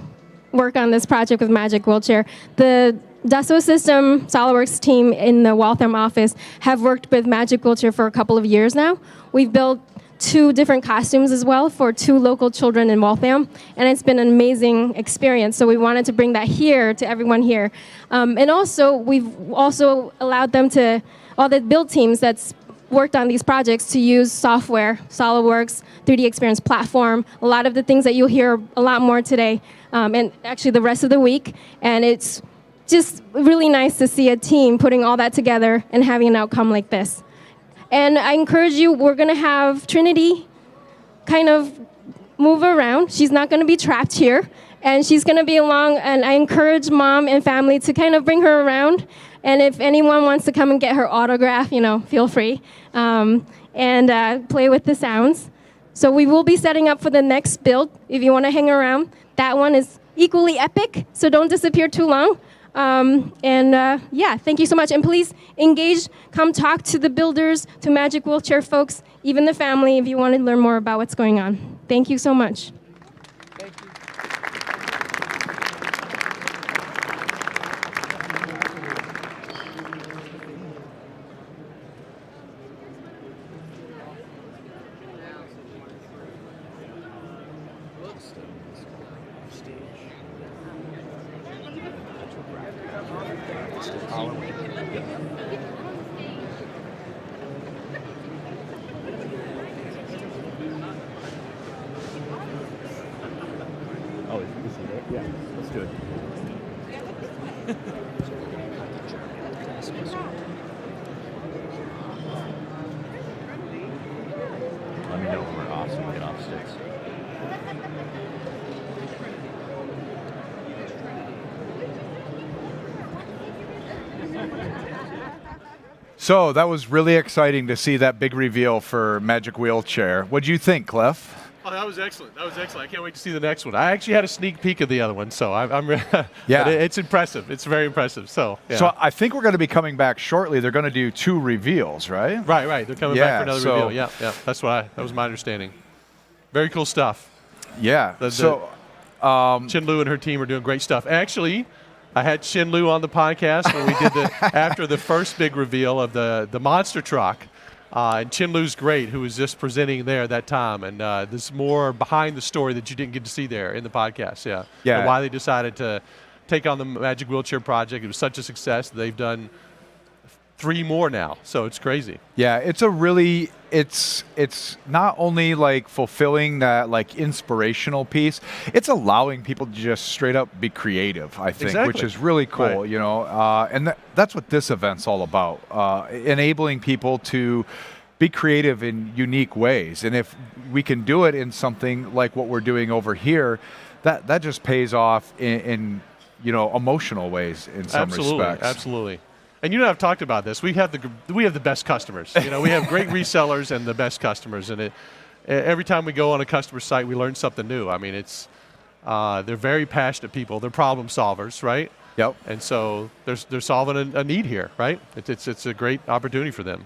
Speaker 8: work on this project with Magic Wheelchair. The Dassault System SolidWorks team in the Waltham office have worked with Magic Wheelchair for a couple of years now. We've built 2 different costumes as well for 2 local children in Waltham, and it's been an amazing experience. So we wanted to bring that here to everyone here. And also, we've also allowed them to, all the build teams that's worked on these projects, to use software, SolidWorks, 3D Experience platform, a lot of the things that you'll hear a lot more today, and actually the rest of the week. And it's just really nice to see a team putting all that together and having an outcome like this. And I encourage you, we're going to have Trinity kind of move around. She's not going to be trapped here, and she's going to be along. And I encourage mom and family to kind of bring her around. And if anyone wants to come and get her autograph, feel free, and play with the sounds. So we will be setting up for the next build. If you want to hang around, that one is equally epic, so don't disappear too long. Yeah, thank you so much. And please engage, come talk to the builders, to Magic Wheelchair folks, even the family, if you want to learn more about what's going on. Thank you so much.
Speaker 9: Thank you.
Speaker 2: Oh, is he there? Yeah, let's do it. Let me know when we're off so we get off sticks.
Speaker 1: So that was really exciting to see that big reveal for Magic Wheelchair. What'd you think, Cliff?
Speaker 6: Oh, that was excellent. That was excellent. I can't wait to see the next one. I actually had a sneak peek of the other one, so I'm
Speaker 1: yeah,
Speaker 6: it's impressive. It's very impressive. So yeah.
Speaker 1: So I think we're going to be coming back shortly. They're going to do 2 reveals, right?
Speaker 6: Right. They're coming back for another reveal. Yeah. That was my understanding. Very cool stuff.
Speaker 1: Yeah.
Speaker 6: Chin Lu and her team are doing great stuff. Actually, I had Chin Lu on the podcast when we did after the first big reveal of the monster truck. And Chin Lu's great, who was just presenting there at that time. And there's more behind the story that you didn't get to see there in the podcast. Yeah. And why they decided to take on the Magic Wheelchair project. It was such a success. They've done 3 more now. So it's crazy.
Speaker 1: Yeah, it's a really, it's not only like fulfilling that like inspirational piece, it's allowing people to just straight up be creative, I think, which is really cool, you know. And that's what this event's all about, enabling people to be creative in unique ways. And if we can do it in something like what we're doing over here, that just pays off in you know, emotional ways in some respects.
Speaker 6: Absolutely. And you and I have talked about this. We have the best customers. You know, we have great resellers and the best customers. And every time we go on a customer site, we learn something new. I mean, they're very passionate people. They're problem solvers, right?
Speaker 1: Yep.
Speaker 6: And so they're solving a need here, right? It's a great opportunity for them.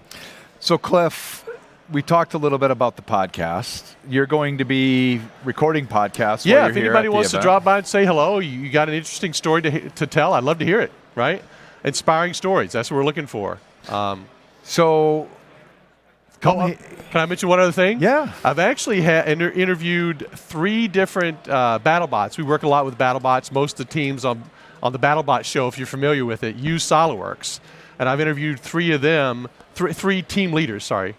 Speaker 1: So Cliff, we talked a little bit about the podcast. You're going to be recording podcasts.
Speaker 6: Yeah,
Speaker 1: while
Speaker 6: if
Speaker 1: you're
Speaker 6: anybody
Speaker 1: here at
Speaker 6: wants
Speaker 1: the
Speaker 6: to
Speaker 1: event.
Speaker 6: drop by and say hello, you got an interesting story to tell, I'd love to hear it, right? Inspiring stories, that's what we're looking for.
Speaker 1: So,
Speaker 6: can I mention one other thing?
Speaker 1: Yeah.
Speaker 6: I've actually interviewed 3 different BattleBots. We work a lot with BattleBots. Most of the teams on the BattleBot show, if you're familiar with it, use SOLIDWORKS. And I've interviewed 3 of them, 3 team leaders, sorry.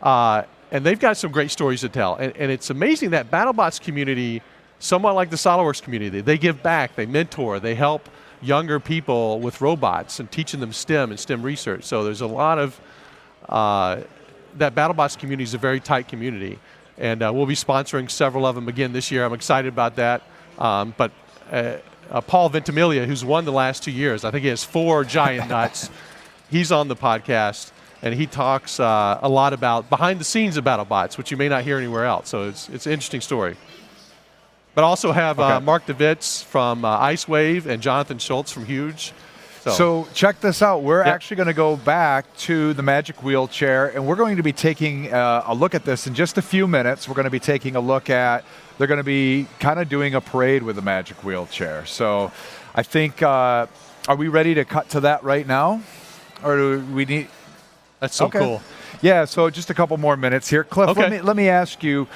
Speaker 6: And they've got some great stories to tell. And it's amazing that BattleBots community, somewhat like the SOLIDWORKS community, they give back, they mentor, they help younger people with robots and teaching them STEM and STEM research. So there's a lot of, that BattleBots community is a very tight community. And we'll be sponsoring several of them again this year. I'm excited about that. But Paul Ventimiglia, who's won the last 2 years, I think he has 4 giant nuts. He's on the podcast, and he talks a lot about behind the scenes of BattleBots, which you may not hear anywhere else. So it's an interesting story. But also have Mark DeWitz from Ice Wave and Jonathan Schultz from Huge.
Speaker 1: So check this out. We're actually going to go back to the Magic Wheelchair, and we're going to be taking a look at this in just a few minutes. We're going to be taking a look at, they're going to be kind of doing a parade with the Magic Wheelchair. So I think, are we ready to cut to that right now? Or do we need...
Speaker 6: That's so cool.
Speaker 1: Yeah, so just a couple more minutes here. Cliff, let me ask you,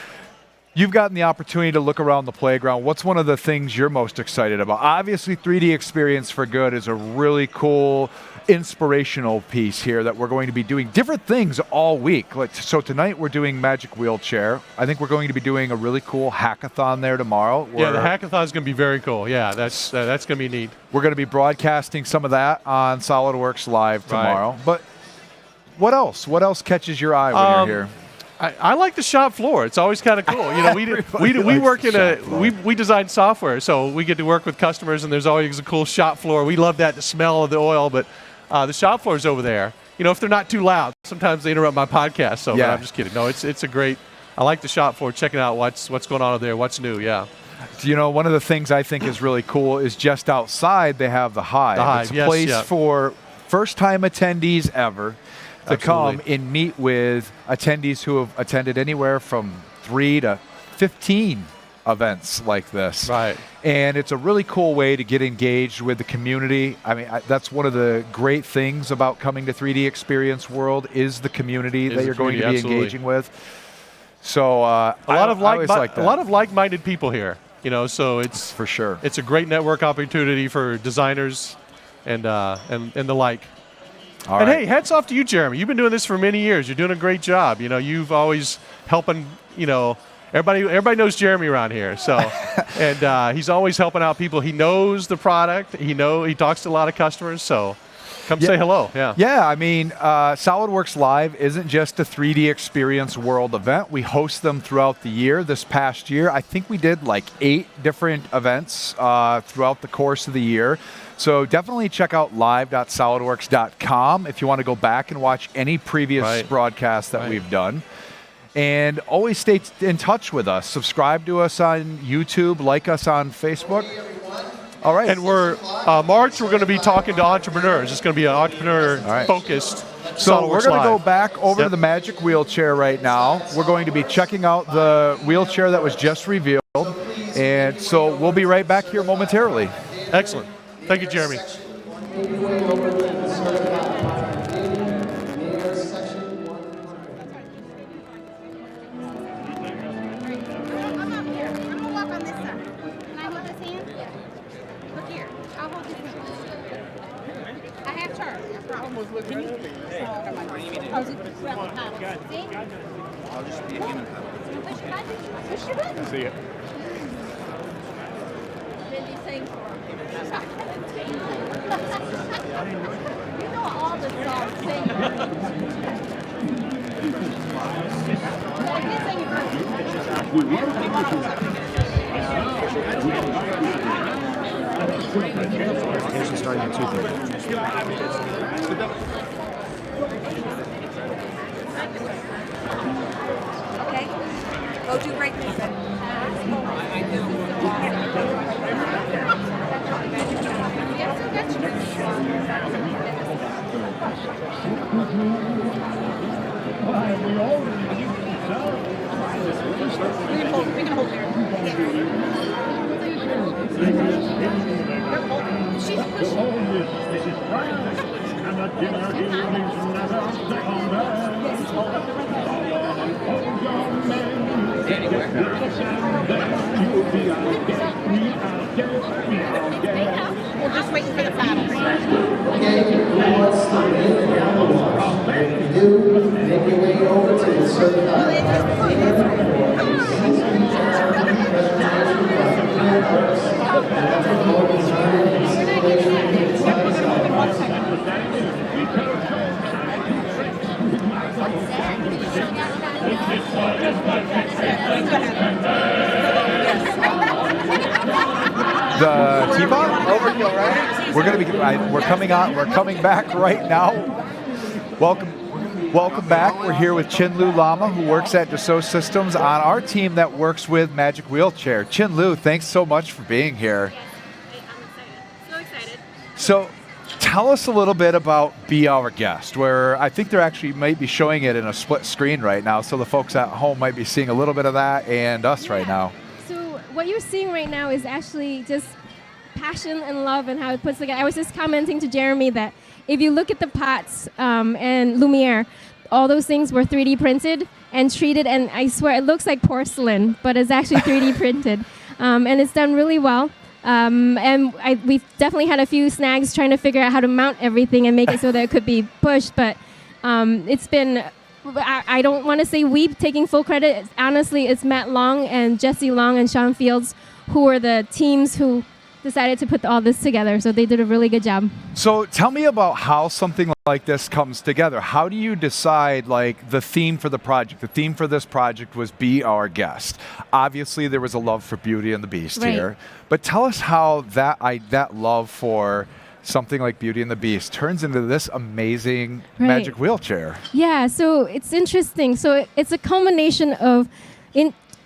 Speaker 1: you've gotten the opportunity to look around the playground. What's one of the things you're most excited about? Obviously, 3D Experience for Good is a really cool, inspirational piece here that we're going to be doing different things all week. So tonight we're doing Magic Wheelchair. I think we're going to be doing a really cool hackathon there tomorrow.
Speaker 6: Yeah, the hackathon is going to be very cool. Yeah, that's going to be neat.
Speaker 1: We're going to be broadcasting some of that on SolidWorks Live tomorrow. Right. But what else? What else catches your eye when you're here?
Speaker 6: I like the shop floor. It's always kind of cool. You know, we work in we design software, so we get to work with customers, and there's always a cool shop floor. We love that, the smell of the oil, but the shop floor is over there. You know, if they're not too loud, sometimes they interrupt my podcast. So but I'm just kidding. No, it's a great. I like the shop floor. Checking out what's going on over there, what's new. Yeah.
Speaker 1: You know, one of the things I think is really cool is just outside they have the Hive. It's a place for first-time attendees ever to come and meet with attendees who have attended anywhere from 3 to 15 events like this.
Speaker 6: Right.
Speaker 1: And it's a really cool way to get engaged with the community. I mean, that's one of the great things about coming to 3D Experience World is the community that you're going to be engaging with. So
Speaker 6: a lot of like-minded people here. So it's
Speaker 1: for sure.
Speaker 6: It's a great network opportunity for designers and the like.
Speaker 1: All
Speaker 6: and
Speaker 1: right.
Speaker 6: hey, hats off to you, Jeremy. You've been doing this for many years. You're doing a great job. You've always helping. Everybody knows Jeremy around here. So, and he's always helping out people. He knows the product. He talks to a lot of customers. So, come say hello. Yeah.
Speaker 1: Yeah. I mean, SolidWorks Live isn't just a 3D Experience World event. We host them throughout the year. This past year, I think we did like 8 different events throughout the course of the year. So definitely check out live.solidworks.com if you want to go back and watch any previous broadcasts that we've done. And always stay in touch with us. Subscribe to us on YouTube, like us on Facebook. All right.
Speaker 6: And we're March. We're going to be talking to entrepreneurs. It's going to be an entrepreneur-focused.
Speaker 1: So we're going to go back over to the Magic Wheelchair right now. We're going to be checking out the wheelchair that was just revealed. And so we'll be right back here momentarily.
Speaker 6: Excellent. Thank you, Jeremy.
Speaker 5: I'll just be a human.
Speaker 6: See ya.
Speaker 8: You know all the songs.
Speaker 5: Starting at 2:30.
Speaker 10: Okay. Go do great things. We can hold there. She's We're just waiting for the paddles.
Speaker 5: Okay, who wants to make the download wash? If you do, make your way over to the certified
Speaker 1: The T-Bot? Overkill, right? We're coming on. We're coming back right now. Welcome back. We're here with Chin-Lu Lama, who works at Dassault Systems on our team that works with Magic Wheelchair. Chin-Lu, thanks so much for being here.
Speaker 8: So excited.
Speaker 1: So tell us a little bit about Be Our Guest, where I think they're actually might be showing it in a split screen right now, so the folks at home might be seeing a little bit of that and us right now.
Speaker 8: So what you're seeing right now is actually just passion and love and how it puts together. I was just commenting to Jeremy that if you look at the pots and Lumiere, all those things were 3D printed and treated, and I swear it looks like porcelain, but it's actually 3D printed. And it's done really well. And we've definitely had a few snags trying to figure out how to mount everything and make it so that it could be pushed, but it's been, I don't want to say we've taking full credit. Honestly, it's Matt Long and Jesse Long and Sean Fields who are the teams who decided to put all this together, so they did a really good job.
Speaker 1: So tell me about how something like this comes together. How do you decide like the theme for the project? The theme for this project was Be Our Guest. Obviously there was a love for Beauty and the Beast here, but tell us how that love for something like Beauty and the Beast turns into this amazing Magic Wheelchair.
Speaker 8: Yeah, so it's interesting. So it's a culmination of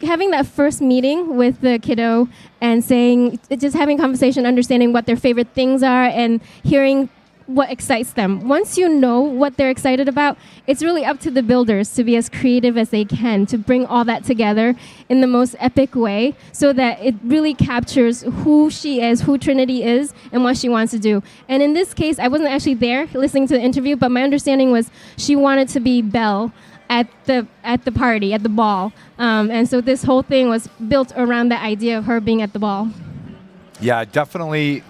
Speaker 8: having that first meeting with the kiddo and just having conversation, understanding what their favorite things are, and hearing what excites them. Once you know what they're excited about, it's really up to the builders to be as creative as they can to bring all that together in the most epic way so that it really captures who she is, who Trinity is, and what she wants to do. And in this case, I wasn't actually there listening to the interview, but my understanding was she wanted to be Belle at the party, at the ball. And so this whole thing was built around the idea of her being at the ball.
Speaker 1: Yeah, definitely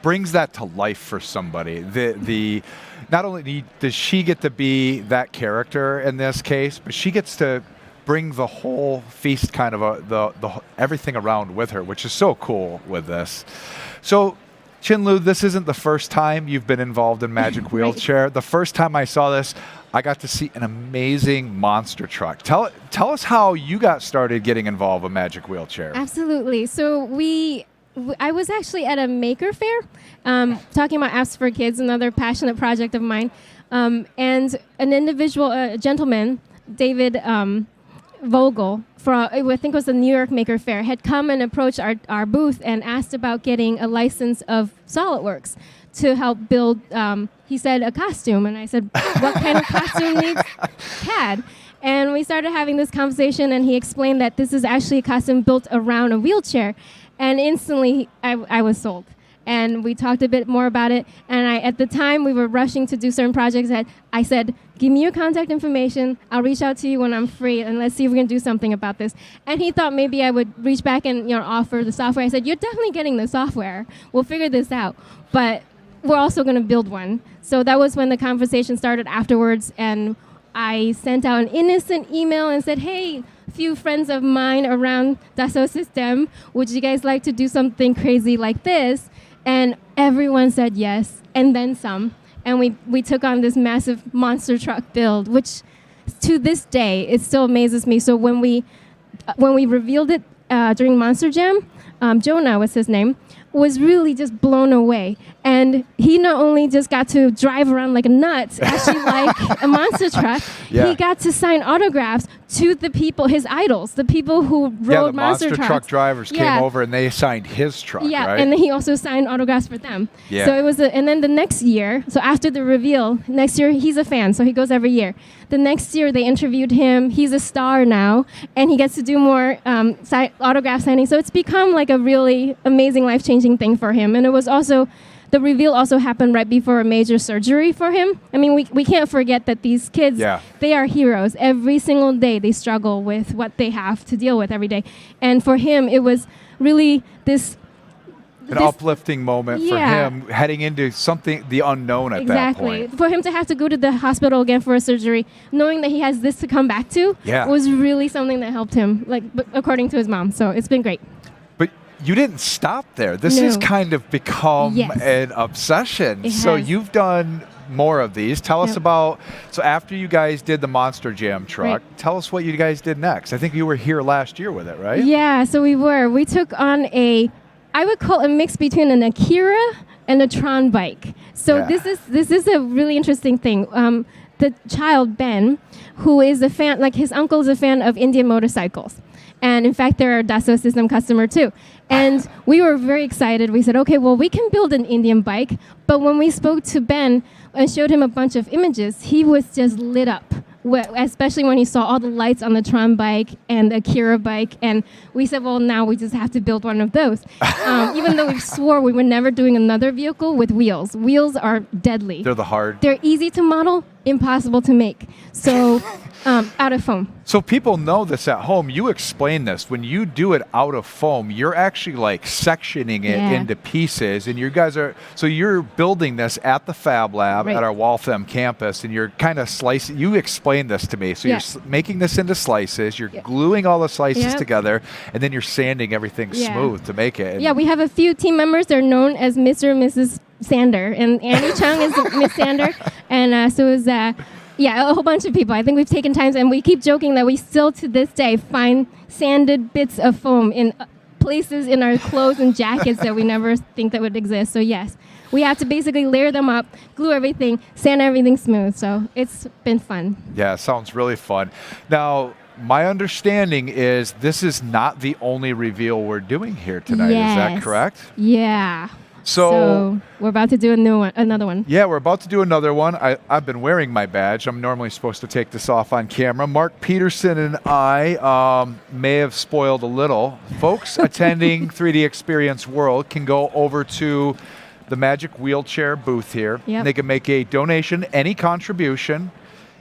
Speaker 1: brings that to life for somebody. The not only does she get to be that character in this case, but she gets to bring the whole feast kind of the everything around with her, which is so cool with this. So Chinlu, this isn't the first time you've been involved in Magic Wheelchair. The first time I saw this, I got to see an amazing monster truck. Tell us how you got started getting involved with Magic Wheelchair.
Speaker 8: Absolutely. So I was actually at a maker fair talking about apps for kids, another passionate project of mine. And an individual, a gentleman, David Vogel, from I think it was the New York Maker Fair, had come and approached our booth and asked about getting a license of SolidWorks to help build, he said, a costume. And I said, what kind of costume needs CAD? And we started having this conversation, and he explained that this is actually a costume built around a wheelchair. And instantly, I was sold. And we talked a bit more about it. And at the time, we were rushing to do certain projects that I said, give me your contact information. I'll reach out to you when I'm free, and let's see if we can do something about this. And he thought maybe I would reach back and offer the software. I said, you're definitely getting the software. We'll figure this out. But we're also going to build one. So that was when the conversation started afterwards. And I sent out an innocent email and said, hey, a few friends of mine around Dassault System, would you guys like to do something crazy like this? And everyone said yes, and then some. And we took on this massive monster truck build, which to this day, it still amazes me. So when we revealed it during Monster Jam, Jonah was his name, was really just blown away. And he not only just got to drive around like a nut, actually like a monster truck, he got to sign autographs to the people, his idols, the people who rode
Speaker 1: the
Speaker 8: monster
Speaker 1: truck drivers came over and they signed his truck, right?
Speaker 8: And then he also signed autographs for them.
Speaker 1: Yeah.
Speaker 8: So it was, and then the next year, so after the reveal, next year, he's a fan, so he goes every year. The next year, they interviewed him. He's a star now, and he gets to do more autograph signing. So it's become like a really amazing, life-changing thing for him. And it was also, the reveal also happened right before a major surgery for him. I mean, we can't forget that these kids, they are heroes. Every single day they struggle with what they have to deal with every day. And for him, it was really
Speaker 1: an uplifting moment for him heading into something, the unknown at that point.
Speaker 8: Exactly. For him to have to go to the hospital again for a surgery, knowing that he has this to come back to, was really something that helped him, according to his mom. So it's been great.
Speaker 1: You didn't stop there. This has kind of become an obsession. So you've done more of these. Tell us about, so after you guys did the Monster Jam truck, tell us what you guys did next. I think you were here last year with it, right?
Speaker 8: Yeah, so we were. We took on I would call a mix between an Akira and a Tron bike. So this is a really interesting thing. The child, Ben, who is a fan, like his uncle is a fan of Indian motorcycles. And in fact, they're a Dassault System customer too. And we were very excited. We said, okay, well, we can build an Indian bike. But when we spoke to Ben and showed him a bunch of images, he was just lit up, especially when he saw all the lights on the Tron bike and the Akira bike. And we said, well, now we just have to build one of those. Even though we swore we were never doing another vehicle with wheels. Wheels are deadly. They're easy to model, impossible to make. So out of foam.
Speaker 1: So people know this at home. You explain this. When you do it out of foam, you're actually like sectioning it into pieces. And you guys so you're building this at the Fab Lab at our Waltham campus, and you're kind of slicing. You explained this to me. So you're making this into slices. You're gluing all the slices together, and then you're sanding everything smooth to make it.
Speaker 8: Yeah, we have a few team members. They're known as Mr. and Mrs. Sander. And Annie Chung is Miss Sander. And so is... a whole bunch of people. I think we've taken times, and we keep joking that we still to this day find sanded bits of foam in places in our clothes and jackets that we never think that would exist. So yes, we have to basically layer them up, glue everything, sand everything smooth. So it's been fun.
Speaker 1: Yeah, sounds really fun. Now, my understanding is this is not the only reveal we're doing here tonight. Is that correct?
Speaker 8: Yeah. So we're about to do another one.
Speaker 1: Yeah, we're about to do another one. I've been wearing my badge. I'm normally supposed to take this off on camera. Mark Peterson and I may have spoiled a little. Folks attending 3D Experience World can go over to the Magic Wheelchair booth here.
Speaker 8: Yep.
Speaker 1: They can make a donation, any contribution,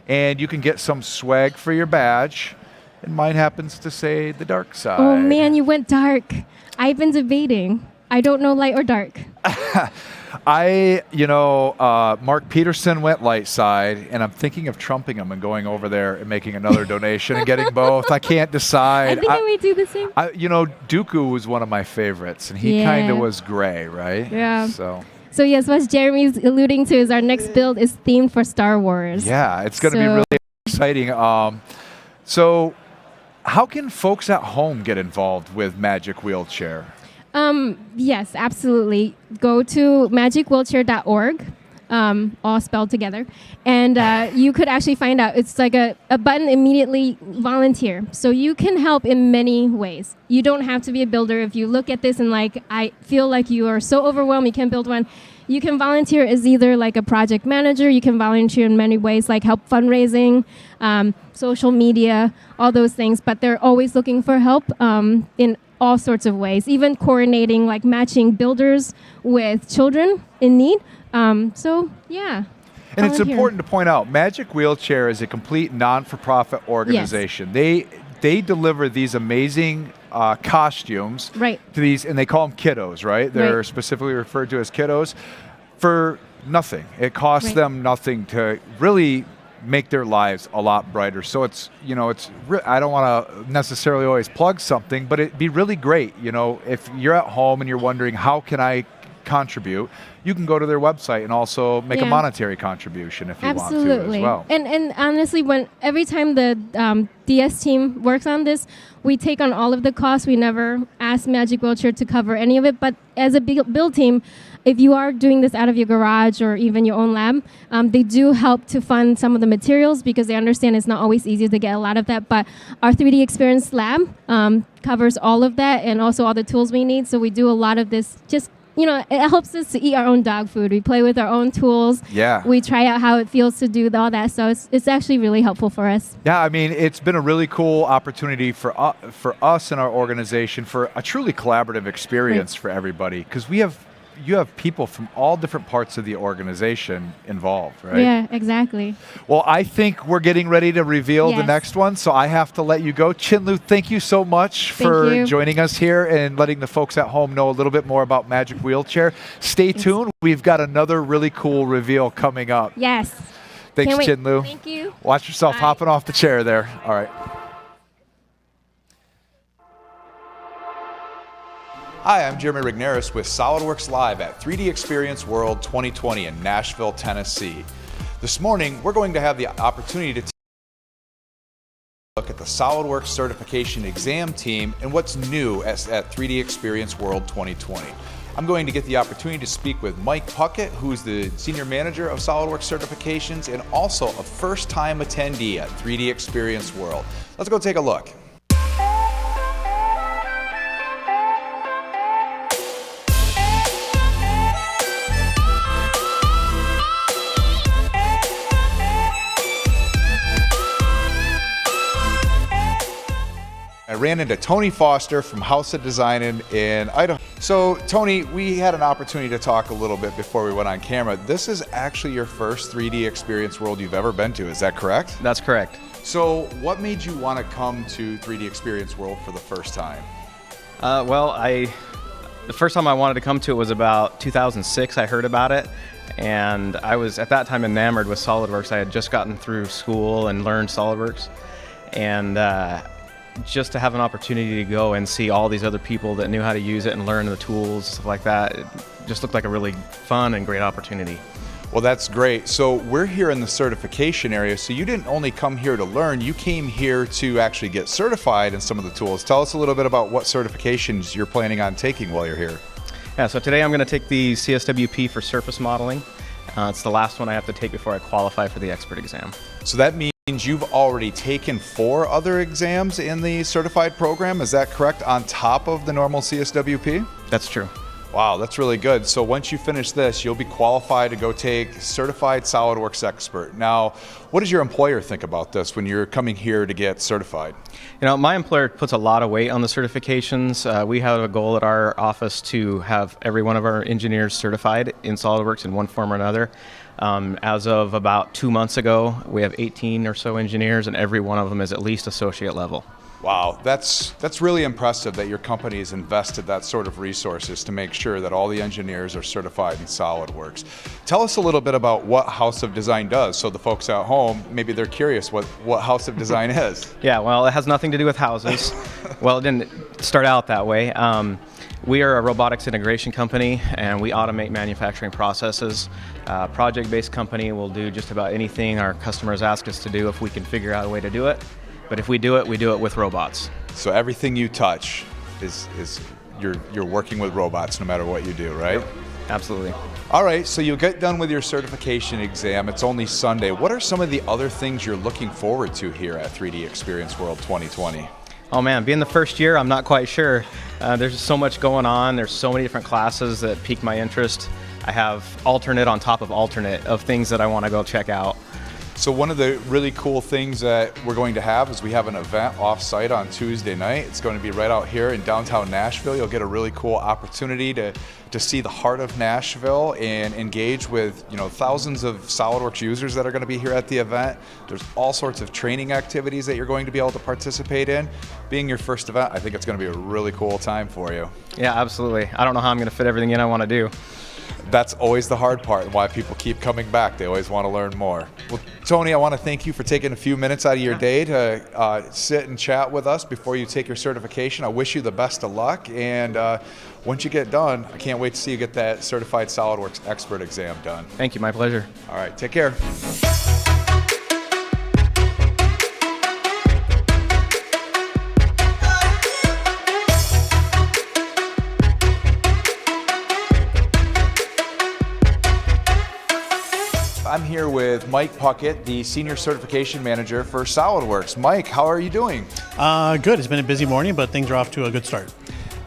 Speaker 1: and you can get some swag for your badge. And mine happens to say the dark side.
Speaker 8: Oh man, you went dark. I've been debating. I don't know light or dark.
Speaker 1: Mark Peterson went light side, and I'm thinking of trumping him and going over there and making another donation and getting both. I can't decide.
Speaker 8: I think I may do the same.
Speaker 1: Dooku was one of my favorites, and he kind of was gray, right?
Speaker 8: Yeah.
Speaker 1: So
Speaker 8: yes, what Jeremy's alluding to is our next build is themed for Star Wars.
Speaker 1: yeah, it's going to be really exciting. So how can folks at home get involved with Magic Wheelchair?
Speaker 8: Yes, absolutely. Go to magicwheelchair.org, all spelled together, and you could actually find out. It's like a button, immediately volunteer. So you can help in many ways. You don't have to be a builder. If you look at this and I feel like you are so overwhelmed, you can't build one, you can volunteer as either like a project manager. You can volunteer in many ways, like help fundraising, social media, all those things. But they're always looking for help in all sorts of ways, even coordinating, like matching builders with children in need.
Speaker 1: And it's important to point out, Magic Wheelchair is a complete non-for-profit organization. Yes. They deliver these amazing costumes to these, and they call them kiddos, right? They're specifically referred to as kiddos for nothing. It costs them nothing to really make their lives a lot brighter. So it's, I don't want to necessarily always plug something, but it'd be really great, if you're at home and you're wondering, how can I contribute, you can go to their website and also make a monetary contribution if you want to as well.
Speaker 8: And honestly, every time the DS team works on this, we take on all of the costs. We never ask Magic Wheelchair to cover any of it, but as a build team, if you are doing this out of your garage or even your own lab, they do help to fund some of the materials because they understand it's not always easy to get a lot of that. But our 3D Experience Lab covers all of that and also all the tools we need. So we do a lot of this just, it helps us to eat our own dog food. We play with our own tools.
Speaker 1: Yeah.
Speaker 8: We try out how it feels to do all that. So it's actually really helpful for us.
Speaker 1: Yeah, I mean, it's been a really cool opportunity for us and our organization for a truly collaborative experience for everybody, because you have people from all different parts of the organization involved, right?
Speaker 8: Yeah, exactly.
Speaker 1: Well, I think we're getting ready to reveal the next one, so I have to let you go. Chinlu, thank you so much for joining us here and letting the folks at home know a little bit more about Magic Wheelchair. Stay tuned. We've got another really cool reveal coming up.
Speaker 8: Yes.
Speaker 1: Thanks, Chinlu.
Speaker 8: Thank you.
Speaker 1: Watch yourself hopping off the chair there. All right. Hi, I'm Jeremy Rigneris with SOLIDWORKS Live at 3D Experience World 2020 in Nashville, Tennessee. This morning, we're going to have the opportunity to look at the SOLIDWORKS certification exam team and what's new at 3D Experience World 2020. I'm going to get the opportunity to speak with Mike Puckett, who's the Senior Manager of SOLIDWORKS Certifications and also a first-time attendee at 3D Experience World. Let's go take a look. I ran into Tony Foster from House of Design in Idaho. So Tony, we had an opportunity to talk a little bit before we went on camera. This is actually your first 3D Experience World you've ever been to, is that correct?
Speaker 13: That's correct.
Speaker 1: So what made you want to come to 3D Experience World for the first time?
Speaker 13: The first time I wanted to come to it was about 2006. I heard about it, and I was at that time enamored with SOLIDWORKS. I had just gotten through school and learned SOLIDWORKS, and just to have an opportunity to go and see all these other people that knew how to use it and learn the tools, stuff like that, it just looked like a really fun and great opportunity.
Speaker 1: Well, that's great. So we're here in the certification area, so you didn't only come here to learn, you came here to actually get certified in some of the tools. Tell us a little bit about what certifications you're planning on taking while you're here.
Speaker 13: Yeah, so today I'm going to take the CSWP for surface modeling. It's the last one I have to take before I qualify for the expert exam.
Speaker 1: So that means you've already taken 4 other exams in the certified program, is that correct, on top of the normal CSWP?
Speaker 13: That's true.
Speaker 1: Wow, that's really good. So once you finish this, you'll be qualified to go take Certified SOLIDWORKS Expert. Now, what does your employer think about this when you're coming here to get certified?
Speaker 13: You know, my employer puts a lot of weight on the certifications. We have a goal at our office to have every one of our engineers certified in SOLIDWORKS in one form or another. As of about 2 months ago, we have 18 or so engineers, and every one of them is at least associate level.
Speaker 1: Wow, that's really impressive that your company has invested that sort of resources to make sure that all the engineers are certified in SOLIDWORKS. Tell us a little bit about what House of Design does, so the folks at home, maybe they're curious what House of Design is.
Speaker 13: Yeah, well, it has nothing to do with houses. Well, it didn't start out that way. We are a robotics integration company, and we automate manufacturing processes. Project-based company will do just about anything our customers ask us to do if we can figure out a way to do it. But if we do it with robots.
Speaker 1: So everything you touch is you're working with robots no matter what you do, right?
Speaker 13: Yep. Absolutely.
Speaker 1: All right, so you'll get done with your certification exam. It's only Sunday. What are some of the other things you're looking forward to here at 3D Experience World 2020?
Speaker 13: Oh man, being the first year, I'm not quite sure. There's so much going on. There's so many different classes that pique my interest. I have alternate on top of alternate of things that I want to go check out.
Speaker 1: So one of the really cool things that we're going to have is we have an event off-site on Tuesday night. It's going to be right out here in downtown Nashville. You'll get a really cool opportunity to see the heart of Nashville and engage with thousands of SOLIDWORKS users that are going to be here at the event. There's all sorts of training activities that you're going to be able to participate in. Being your first event, I think it's going to be a really cool time for you.
Speaker 13: Yeah, absolutely. I don't know how I'm going to fit everything in I want to do.
Speaker 1: That's always the hard part, why people keep coming back. They always want to learn more. Well, Tony, I want to thank you for taking a few minutes out of your day to sit and chat with us before you take your certification. I wish you the best of luck, and once you get done, I can't wait to see you get that Certified SOLIDWORKS Expert exam done.
Speaker 13: Thank you, my pleasure.
Speaker 1: All right, take care. I'm here with Mike Puckett, the Senior Certification Manager for SOLIDWORKS. Mike, how are you doing?
Speaker 14: Good. It's been a busy morning, but things are off to a good start.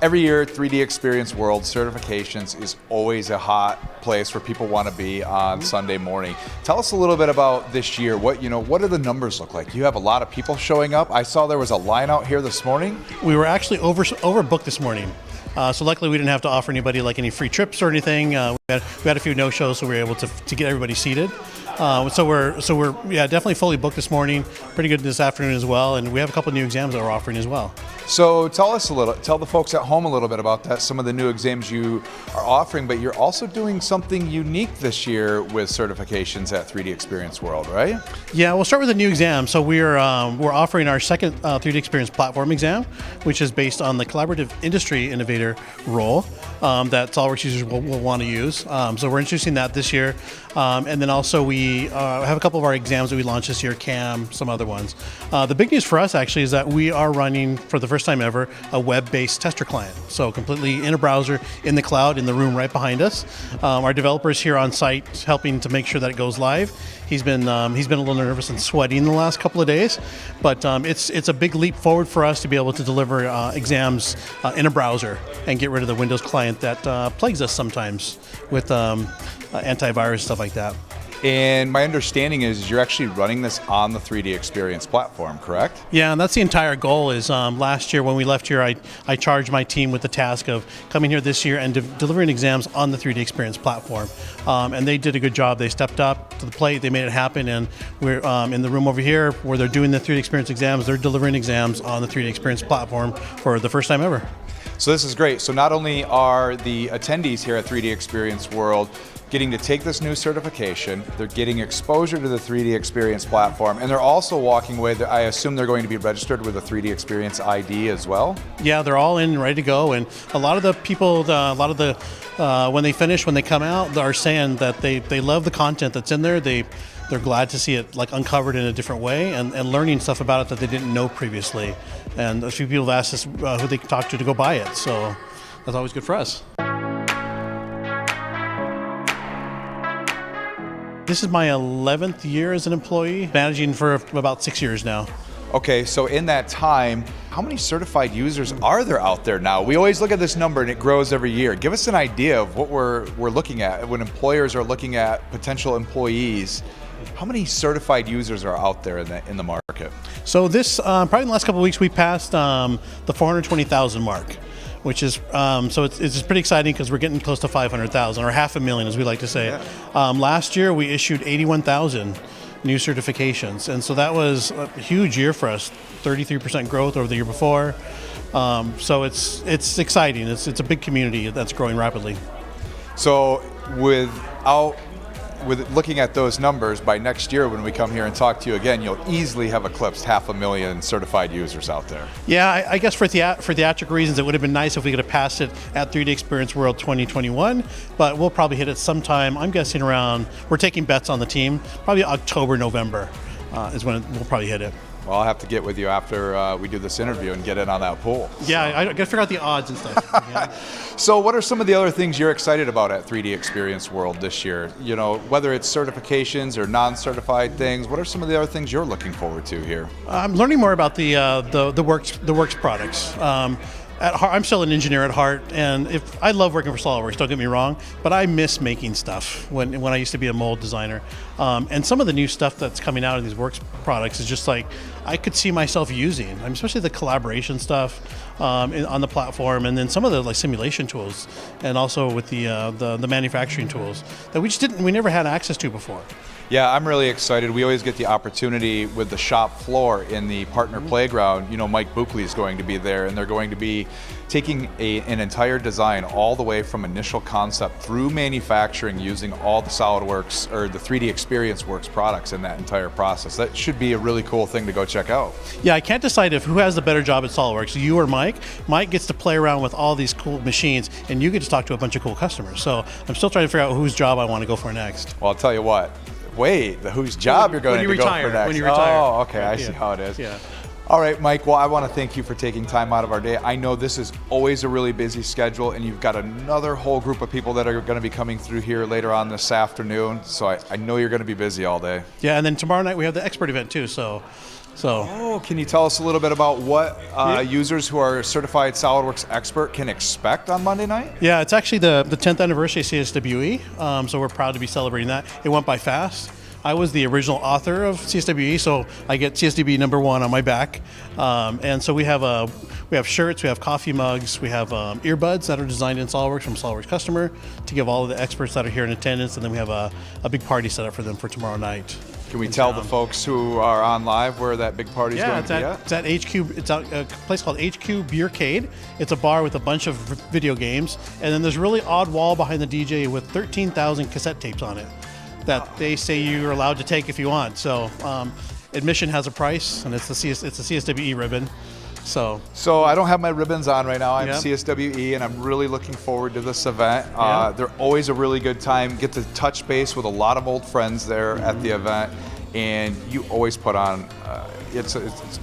Speaker 1: Every year, 3D Experience World Certifications is always a hot place where people want to be on Sunday morning. Tell us a little bit about this year. What do the numbers look like? You have a lot of people showing up. I saw there was a line out here this morning.
Speaker 14: We were actually overbooked this morning. So luckily we didn't have to offer anybody like any free trips or anything. We had a few no-shows, so we were able to get everybody seated. So we're definitely fully booked this morning. Pretty good this afternoon as well, and we have a couple of new exams that we're offering as well.
Speaker 1: So tell the folks at home a little bit about that. Some of the new exams you are offering, but you're also doing something unique this year with certifications at 3D Experience World, right?
Speaker 14: Yeah, we'll start with a new exam. So we're offering our second 3D Experience Platform exam, which is based on the Collaborative Industry Innovator role that SOLIDWORKS users will want to use. So we're introducing that this year. And then also we have a couple of our exams that we launched this year, CAM, some other ones. The big news for us actually is that we are running, for the first time ever, a web-based tester client. So completely in a browser, in the cloud, in the room right behind us. Our developer's here on site helping to make sure that it goes live. He's been a little nervous and sweating the last couple of days, but it's a big leap forward for us to be able to deliver exams in a browser and get rid of the Windows client that plagues us sometimes with antivirus, stuff like that.
Speaker 1: And my understanding is you're actually running this on the 3D Experience platform, correct?
Speaker 14: Yeah, and that's the entire goal. Is last year when we left here, I charged my team with the task of coming here this year and delivering exams on the 3D Experience platform. And they did a good job. They stepped up to the plate. They made it happen. And we're in the room over here where they're doing the 3D Experience exams. They're delivering exams on the 3D Experience platform for the first time ever.
Speaker 1: So this is great. So not only are the attendees here at 3D Experience World getting to take this new certification, they're getting exposure to the 3D Experience platform, and they're also walking away, I assume they're going to be registered with a 3D Experience ID as well?
Speaker 14: Yeah, they're all in, ready to go, and a lot of the people, when they finish, when they come out, are saying that they love the content that's in there. They're glad to see it uncovered in a different way and learning stuff about it that they didn't know previously. And a few people have asked us who they can talk to go buy it, so that's always good for us. This is my 11th year as an employee, managing for about 6 years now.
Speaker 1: Okay, so in that time, how many certified users are there out there now? We always look at this number and it grows every year. Give us an idea of what we're looking at when employers are looking at potential employees. How many certified users are out there in the market?
Speaker 14: So this, probably in the last couple of weeks, we passed the 420,000 mark, which is, so it's just pretty exciting because we're getting close to 500,000, or 500,000 as we like to say. Yeah. Last year we issued 81,000 new certifications, and so that was a huge year for us, 33% growth over the year before. So it's exciting. It's a big community that's growing rapidly.
Speaker 1: So with looking at those numbers, by next year when we come here and talk to you again, you'll easily have eclipsed 500,000 certified users out there.
Speaker 14: Yeah, I guess for theatrical reasons, it would have been nice if we could have passed it at 3D Experience World 2021, but we'll probably hit it sometime, I'm guessing around, we're taking bets on the team, probably October, November is when we'll probably hit it.
Speaker 1: Well, I'll have to get with you after we do this interview and get in on that pool.
Speaker 14: Yeah, I got to figure out the odds and stuff. Yeah.
Speaker 1: So what are some of the other things you're excited about at 3D Experience World this year? You know, whether it's certifications or non-certified things, what are some of the other things you're looking forward to here?
Speaker 14: I'm learning more about the Works products. At heart, I'm still an engineer at heart, and I love working for SolidWorks, don't get me wrong, but I miss making stuff when I used to be a mold designer. And some of the new stuff that's coming out of these Works products is just like, I could see myself using, especially the collaboration stuff on the platform, and then some of the like simulation tools, and also with the manufacturing tools that we never had access to before.
Speaker 1: Yeah, I'm really excited. We always get the opportunity with the shop floor in the partner playground. You know, Mike Buckley is going to be there, and they're going to be taking an entire design all the way from initial concept through manufacturing using all the SolidWorks or the 3D Experience Works products in that entire process. That should be a really cool thing to go check out.
Speaker 14: Yeah, I can't decide who has the better job at SolidWorks, you or Mike. Mike gets to play around with all these cool machines, and you get to talk to a bunch of cool customers. So I'm still trying to figure out whose job I want to go for next.
Speaker 1: Well, I'll tell you what. Wait, whose job you're going to go for next?
Speaker 14: When you retire.
Speaker 1: Oh, okay, I see how it is.
Speaker 14: Yeah.
Speaker 1: All right, Mike, well, I want to thank you for taking time out of our day. I know this is always a really busy schedule, and you've got another whole group of people that are going to be coming through here later on this afternoon, so I know you're going to be busy all day.
Speaker 14: Yeah, and then tomorrow night we have the expert event too, so.
Speaker 1: Oh, can you tell us a little bit about what users who are certified SolidWorks expert can expect on Monday night?
Speaker 14: Yeah, it's actually the 10th anniversary of CSWE, so we're proud to be celebrating that. It went by fast. I was the original author of CSWE, so I get CSWE #1 on my back. And so we have shirts, we have coffee mugs, we have earbuds that are designed in SolidWorks from SolidWorks customer to give all of the experts that are here in attendance, and then we have a big party set up for them for tomorrow night.
Speaker 1: Can we tell the folks who are on live where that big party is going to be at?
Speaker 14: It's at HQ. It's at a place called HQ Beercade. It's a bar with a bunch of video games, and then there's a really odd wall behind the DJ with 13,000 cassette tapes on it that they say you're allowed to take if you want. So admission has a price, and it's a CSWE ribbon. So
Speaker 1: I don't have my ribbons on right now. I'm CSWE, and I'm really looking forward to this event. They're always a really good time. Get to touch base with a lot of old friends there at the event, and you always put on.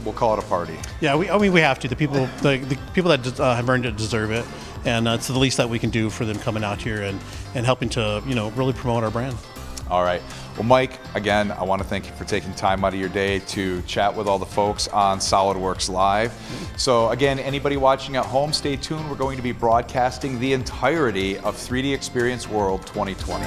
Speaker 1: We'll call it a party.
Speaker 14: Yeah, we have to. The people that have earned it deserve it, and it's the least that we can do for them coming out here and helping to really promote our brand.
Speaker 1: All right. Well, Mike, again, I want to thank you for taking time out of your day to chat with all the folks on SolidWorks Live. So again, anybody watching at home, stay tuned. We're going to be broadcasting the entirety of 3D Experience World 2020.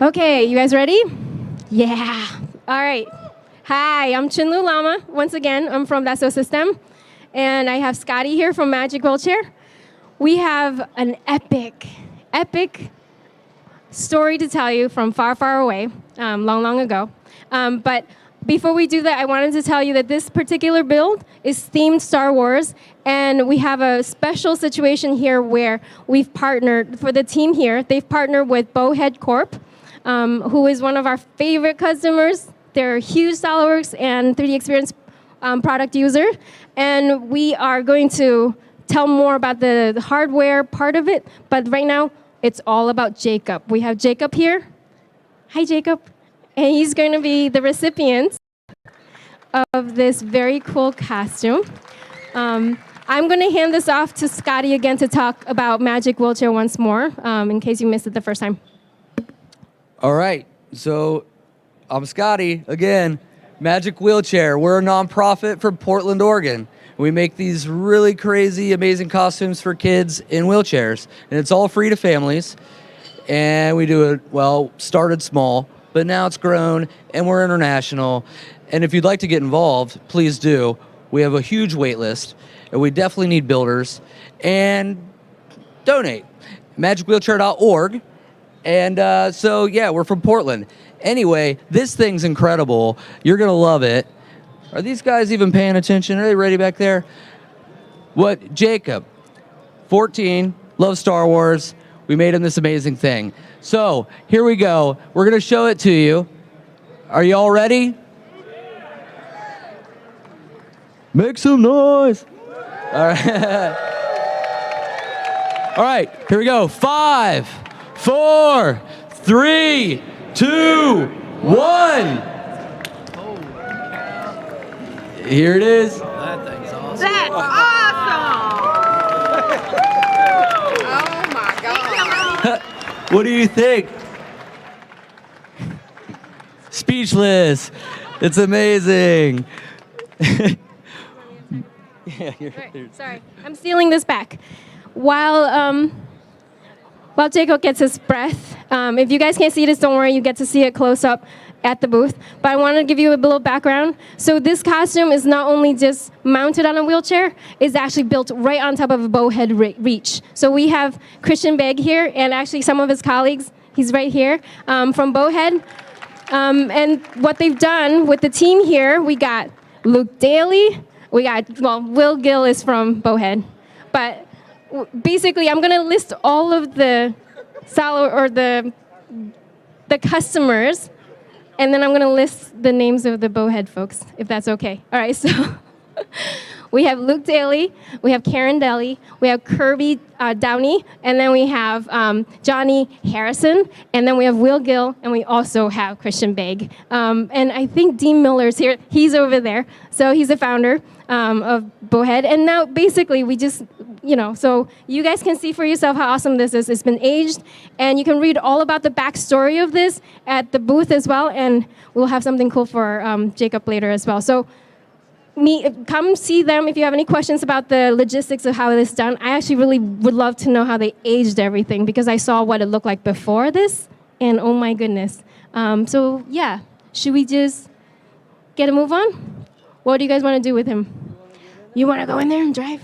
Speaker 8: Okay, you guys ready? Yeah. All right. Hi, I'm Chinlu Lama. Once again, I'm from Dassault System. And I have Scotty here from Magic Wheelchair. We have an epic story to tell you from far, far away, long ago. But before we do that, I wanted to tell you that this particular build is themed Star Wars, and we have a special situation here where we've partnered, for the team here, they've partnered with Bowhead Corp, who is one of our favorite customers. They're a huge SolidWorks and 3DEXPERIENCE product user, and we are going to tell more about the hardware part of it, but right now, it's all about Jacob. We have Jacob here. Hi, Jacob. And he's going to be the recipient of this very cool costume. I'm going to hand this off to Scotty again to talk about Magic Wheelchair once more, in case you missed it the first time.
Speaker 9: All right, so I'm Scotty again. Magic Wheelchair. We're a nonprofit from Portland, Oregon. We make these really crazy, amazing costumes for kids in wheelchairs, and it's all free to families. And we do it, well, started small, but now it's grown, and we're international. And if you'd like to get involved, please do. We have a huge wait list, and we definitely need builders. And donate. MagicWheelchair.org. And so, yeah, we're from Portland. Anyway, this thing's incredible. You're going to love it. Are these guys even paying attention? Are they ready back there? What? Jacob, 14, loves Star Wars. We made him this amazing thing. So here we go. We're going to show it to you. Are you all ready? Make some noise. All right. All right, here we go. 5, 4, 3, 2, 1. Here it is.
Speaker 10: That thing's awesome. That's awesome. Oh my God.
Speaker 9: What do you think? Speechless. It's amazing.
Speaker 8: Yeah, sorry, I'm stealing this back. While Jacob gets his breath, if you guys can't see this, don't worry, you get to see it close up at the booth. But I want to give you a little background. So this costume is not only just mounted on a wheelchair, it's actually built right on top of a bowhead reach. So we have Christian Begg here, and actually some of his colleagues, he's right here, from Bowhead. And what they've done with the team here, we got Luke Daly, we got, well, Will Gill is from Bowhead. But basically, I'm going to list all of the customers, and then I'm going to list the names of the Bowhead folks, if that's okay. All right, so we have Luke Daly, we have Karen Daly, we have Kirby Downey, and then we have Johnny Harrison, and then we have Will Gill, and we also have Christian Begg. And I think Dean Miller's here. He's over there. So he's the founder of Bowhead. And now basically we just, so you guys can see for yourself how awesome this is. It's been aged, and you can read all about the backstory of this at the booth as well, and we'll have something cool for Jacob later as well. So come see them if you have any questions about the logistics of how this is done. I actually really would love to know how they aged everything, because I saw what it looked like before this, and oh my goodness. So yeah, should we just get a move on? What do you guys want to do with him? You want to go in there and drive?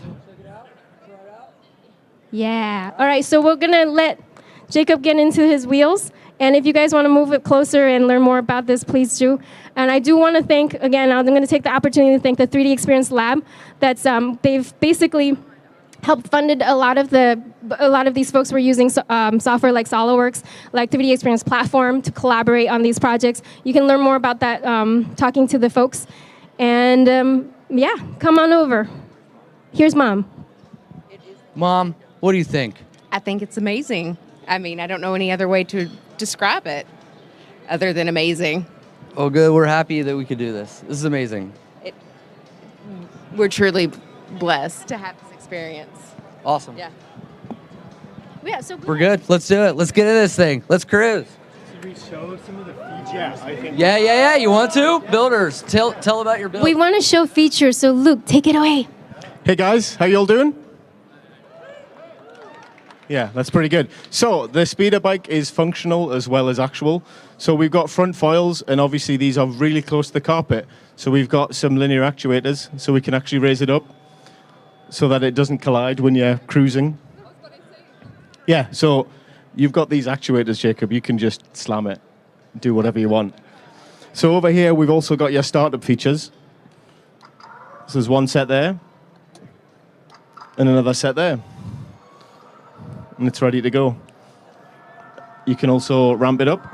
Speaker 8: Yeah. All right, so we're going to let Jacob get into his wheels. And if you guys want to move it closer and learn more about this, please do. And I do want to thank, again, I'm going to take the opportunity to thank the 3DEXPERIENCE Lab. That's they've basically helped funded a lot of these folks were using software like SolidWorks, like 3DEXPERIENCE platform to collaborate on these projects. You can learn more about that talking to the folks. And yeah, come on over. Here's Mom.
Speaker 9: Mom, what do you think?
Speaker 15: I think it's amazing. I mean, I don't know any other way to describe it other than amazing.
Speaker 9: Oh, good. We're happy that we could do this. This is amazing.
Speaker 15: We're truly blessed to have this experience.
Speaker 9: Awesome.
Speaker 15: Yeah.
Speaker 8: Yeah, so
Speaker 9: we're good. Let's do it. Let's get into this thing. Let's cruise.
Speaker 16: Should we show some of the features? Yeah, I think.
Speaker 9: Yeah. You want to? Builders, tell about your build.
Speaker 8: We want to show features, so Luke, take it away.
Speaker 3: Hey guys, how y'all doing?
Speaker 16: Yeah, that's pretty good. So the speeder bike is functional as well as actual. So we've got front foils, and obviously these are really close to the carpet. So we've got some linear actuators, so we can actually raise it up so that it doesn't collide when you're cruising. Yeah, so you've got these actuators, Jacob. You can just slam it, do whatever you want. So over here, we've also got your startup features. So there's one set there, and another set there. And it's ready to go. You can also ramp it up.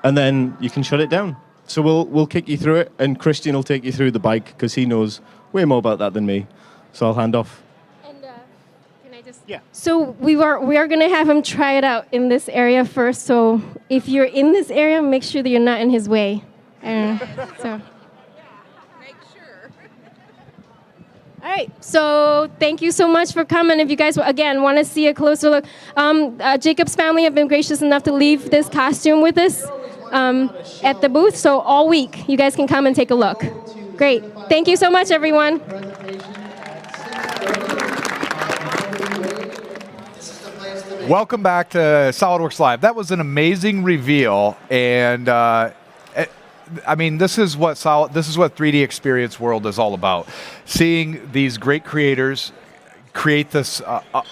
Speaker 16: And then you can shut it down. So we'll kick you through it, and Christian will take you through the bike because he knows way more about that than me. So I'll hand off.
Speaker 8: And can I just? Yeah. So we are gonna have him try it out in this area first. So if you're in this area, make sure that you're not in his way. So. All right, so thank you so much for coming. If you guys, again, want to see a closer look, Jacob's family have been gracious enough to leave this costume with us at the booth, so all week you guys can come and take a look. Great. Thank you so much, everyone.
Speaker 1: Welcome back to SolidWorks Live. That was an amazing reveal, and I mean, this is what 3D Experience World is all about. Seeing these great creators create this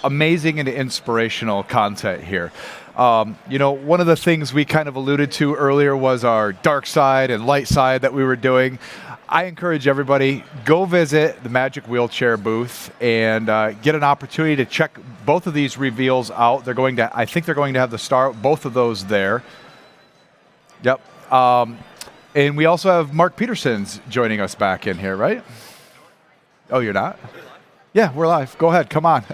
Speaker 1: amazing and inspirational content here. You know, one of the things we kind of alluded to earlier was our dark side and light side that we were doing. I encourage everybody, go visit the Magic Wheelchair booth and get an opportunity to check both of these reveals out. I think they're going to have both of those there. Yep. And we also have Mark Peterson's joining us back in here, right? Oh, you're not? Yeah, we're live. Go ahead, come on.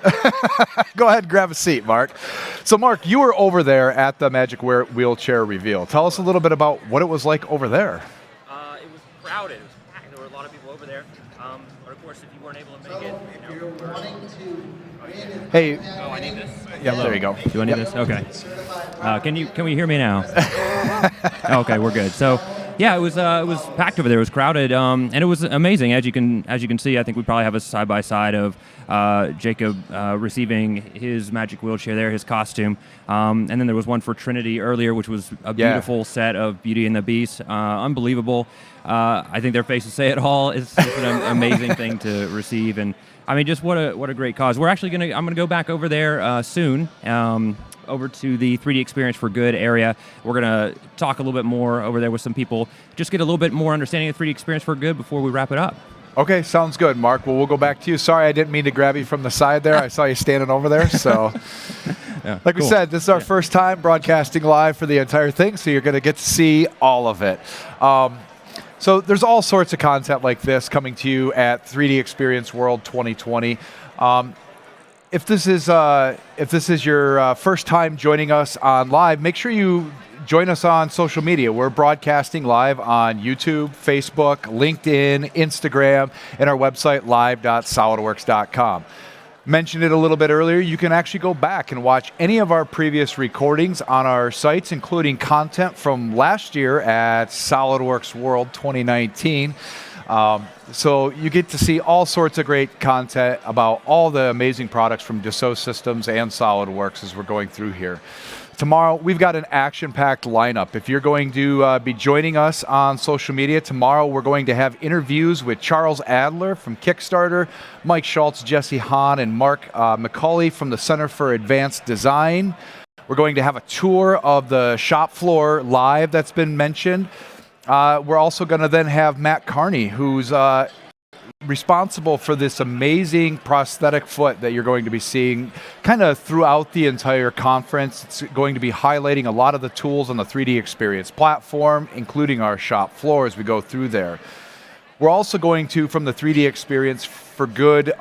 Speaker 1: Go ahead and grab a seat, Mark. So, Mark, you were over there at the Magic Wheelchair reveal. Tell us a little bit about what it was like over there.
Speaker 2: It was crowded. It was packed. There were a lot of people over there. But of course, if you weren't able to make it, you know.
Speaker 1: Hey.
Speaker 2: Oh, I need this.
Speaker 1: Yeah, there you go.
Speaker 17: Do I need this? Okay. Can we hear me now? Okay, we're good. So. Yeah, it was packed over there. It was crowded, and it was amazing. As you can see, I think we probably have a side by side of Jacob receiving his Magic Wheelchair there, his costume, and then there was one for Trinity earlier, which was a beautiful set of Beauty and the Beast, unbelievable. I think their faces say it all. It's an amazing thing to receive, and I mean, just what a great cause. We're actually I'm gonna go back over there soon. Over to the 3D Experience for Good area. We're going to talk a little bit more over there with some people, just get a little bit more understanding of 3D Experience for Good before we wrap it up.
Speaker 1: Okay, sounds good, Mark. Well, we'll go back to you. Sorry, I didn't mean to grab you from the side there. I saw you standing over there. So, we said, this is our first time broadcasting live for the entire thing, so you're going to get to see all of it. So there's all sorts of content like this coming to you at 3D Experience World 2020. If this is your first time joining us on live, make sure you join us on social media. We're broadcasting live on YouTube, Facebook, LinkedIn, Instagram, and our website, live.solidworks.com. Mentioned it a little bit earlier, you can actually go back and watch any of our previous recordings on our sites, including content from last year at SolidWorks World 2019. So you get to see all sorts of great content about all the amazing products from Dassault Systems and SolidWorks as we're going through here. Tomorrow, we've got an action-packed lineup. If you're going to be joining us on social media, tomorrow we're going to have interviews with Charles Adler from Kickstarter, Mike Schultz, Jesse Hahn, and Mark McCauley from the Center for Advanced Design. We're going to have a tour of the shop floor live that's been mentioned. We're also going to then have Matt Carney, who's responsible for this amazing prosthetic foot that you're going to be seeing kind of throughout the entire conference. It's going to be highlighting a lot of the tools on the 3D Experience platform, including our shop floor as we go through there. We're also going to, from the 3D Experience for Good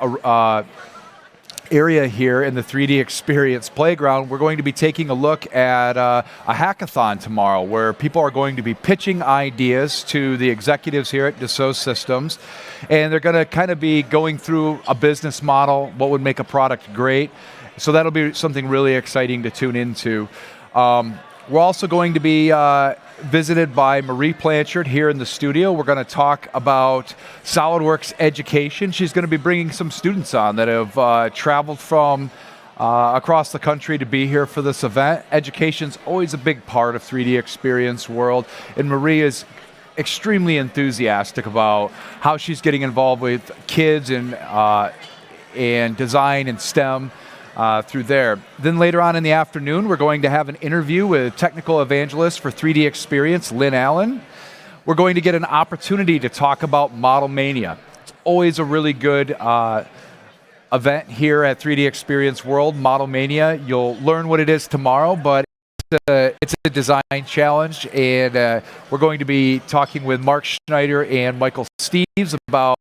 Speaker 1: area here in the 3D Experience Playground, we're going to be taking a look at a hackathon tomorrow where people are going to be pitching ideas to the executives here at Dassault Systems, and they're going to kind of be going through a business model, what would make a product great. So that'll be something really exciting to tune into. We're also going to be visited by Marie Blanchard here in the studio. We're going to talk about SOLIDWORKS education. She's going to be bringing some students on that have traveled from across the country to be here for this event. Education's always a big part of 3D Experience World, and Marie is extremely enthusiastic about how she's getting involved with kids and design and STEM through there. Then later on in the afternoon, we're going to have an interview with technical evangelist for 3D Experience, Lynn Allen. We're going to get an opportunity to talk about Model Mania. It's always a really good event here at 3D Experience World, Model Mania. You'll learn what it is tomorrow, but it's a design challenge, and we're going to be talking with Mark Schneider and Michael Steves about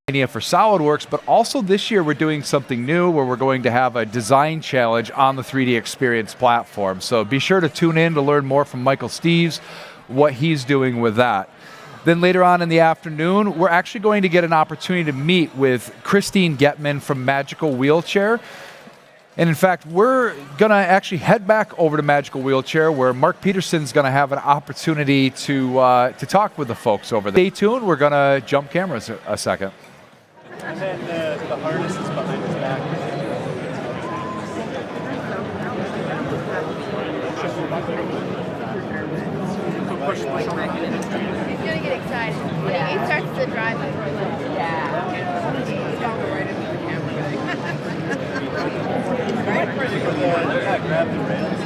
Speaker 1: Mania for SOLIDWORKS, but also this year we're doing something new where we're going to have a design challenge on the 3D Experience platform. So be sure to tune in to learn more from Michael Steves, what he's doing with that. Then later on in the afternoon, we're actually going to get an opportunity to meet with Christine Getman from Magical Wheelchair. And in fact, we're going to actually head back over to Magical Wheelchair, where Mark Peterson's going to have an opportunity to talk with the folks over there. Stay tuned. We're going to jump cameras a second.
Speaker 18: And then the harness is behind his back.
Speaker 10: He's gonna get excited. When he starts to drive it. Yeah. He's going right into the camera.
Speaker 18: Grab the rails.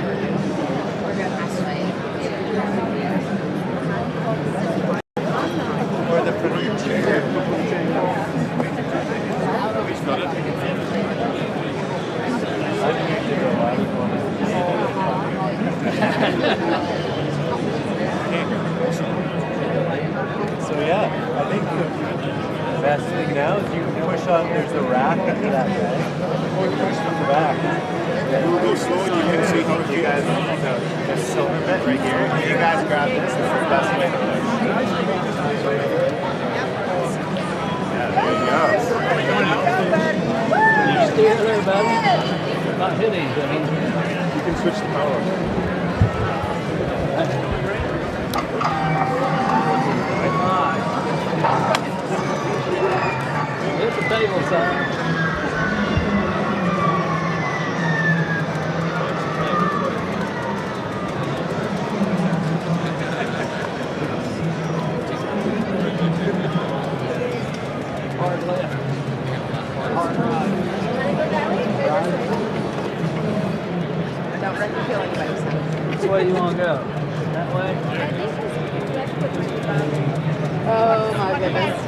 Speaker 18: Or the front of your chair. So yeah, I think the best thing now is you can push on, there's the rack under that bed, or push from the back. We'll go slow and you can see how you guys, the silver bit right here, you guys grab this, this is the best way to push. Yeah, there you go.
Speaker 7: You stay there, buddy. Not hit anything.
Speaker 18: You can switch the power.
Speaker 7: Hit the table, son. Hard left. Hard right.
Speaker 10: Don't wreck the feeling by yourself.
Speaker 7: Which way you want to go? That way?
Speaker 10: Oh my goodness.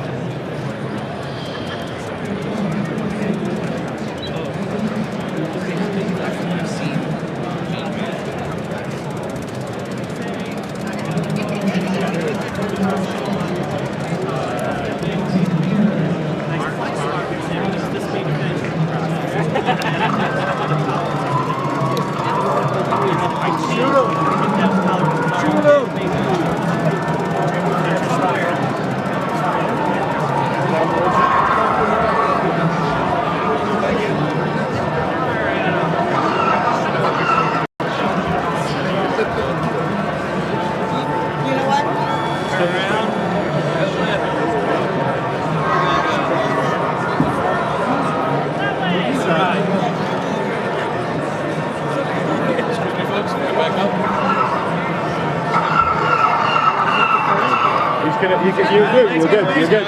Speaker 18: You're good.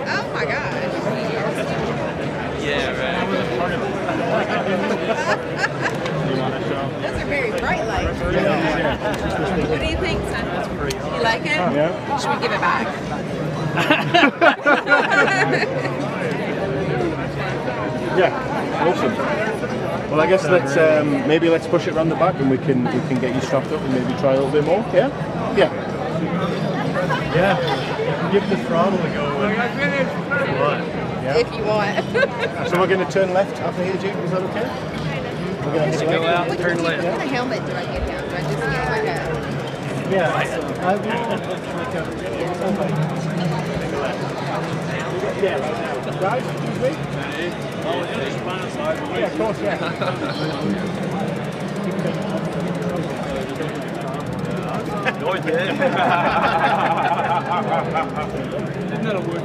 Speaker 10: Oh my gosh.
Speaker 7: Yeah, right. I wasn't part of it. You want to show?
Speaker 10: Those are very bright lights. What do you think, son? You like it?
Speaker 16: Yeah.
Speaker 10: Should we give it back?
Speaker 16: Yeah, awesome. Well, I guess let's maybe let's push it around the back and we can get you strapped up and maybe try a little bit more. Yeah, yeah,
Speaker 18: Yeah. Give the throttle a go.
Speaker 16: Yeah.
Speaker 10: If you want.
Speaker 16: So we're going to turn left after here, Jake. Is that okay? We're going to
Speaker 7: Go out and turn
Speaker 10: What
Speaker 7: left.
Speaker 10: kind of helmet do I get down? Do I just get like a...
Speaker 16: Yeah. Guys, excuse me. Yeah, of course,
Speaker 7: Isn't that a wood?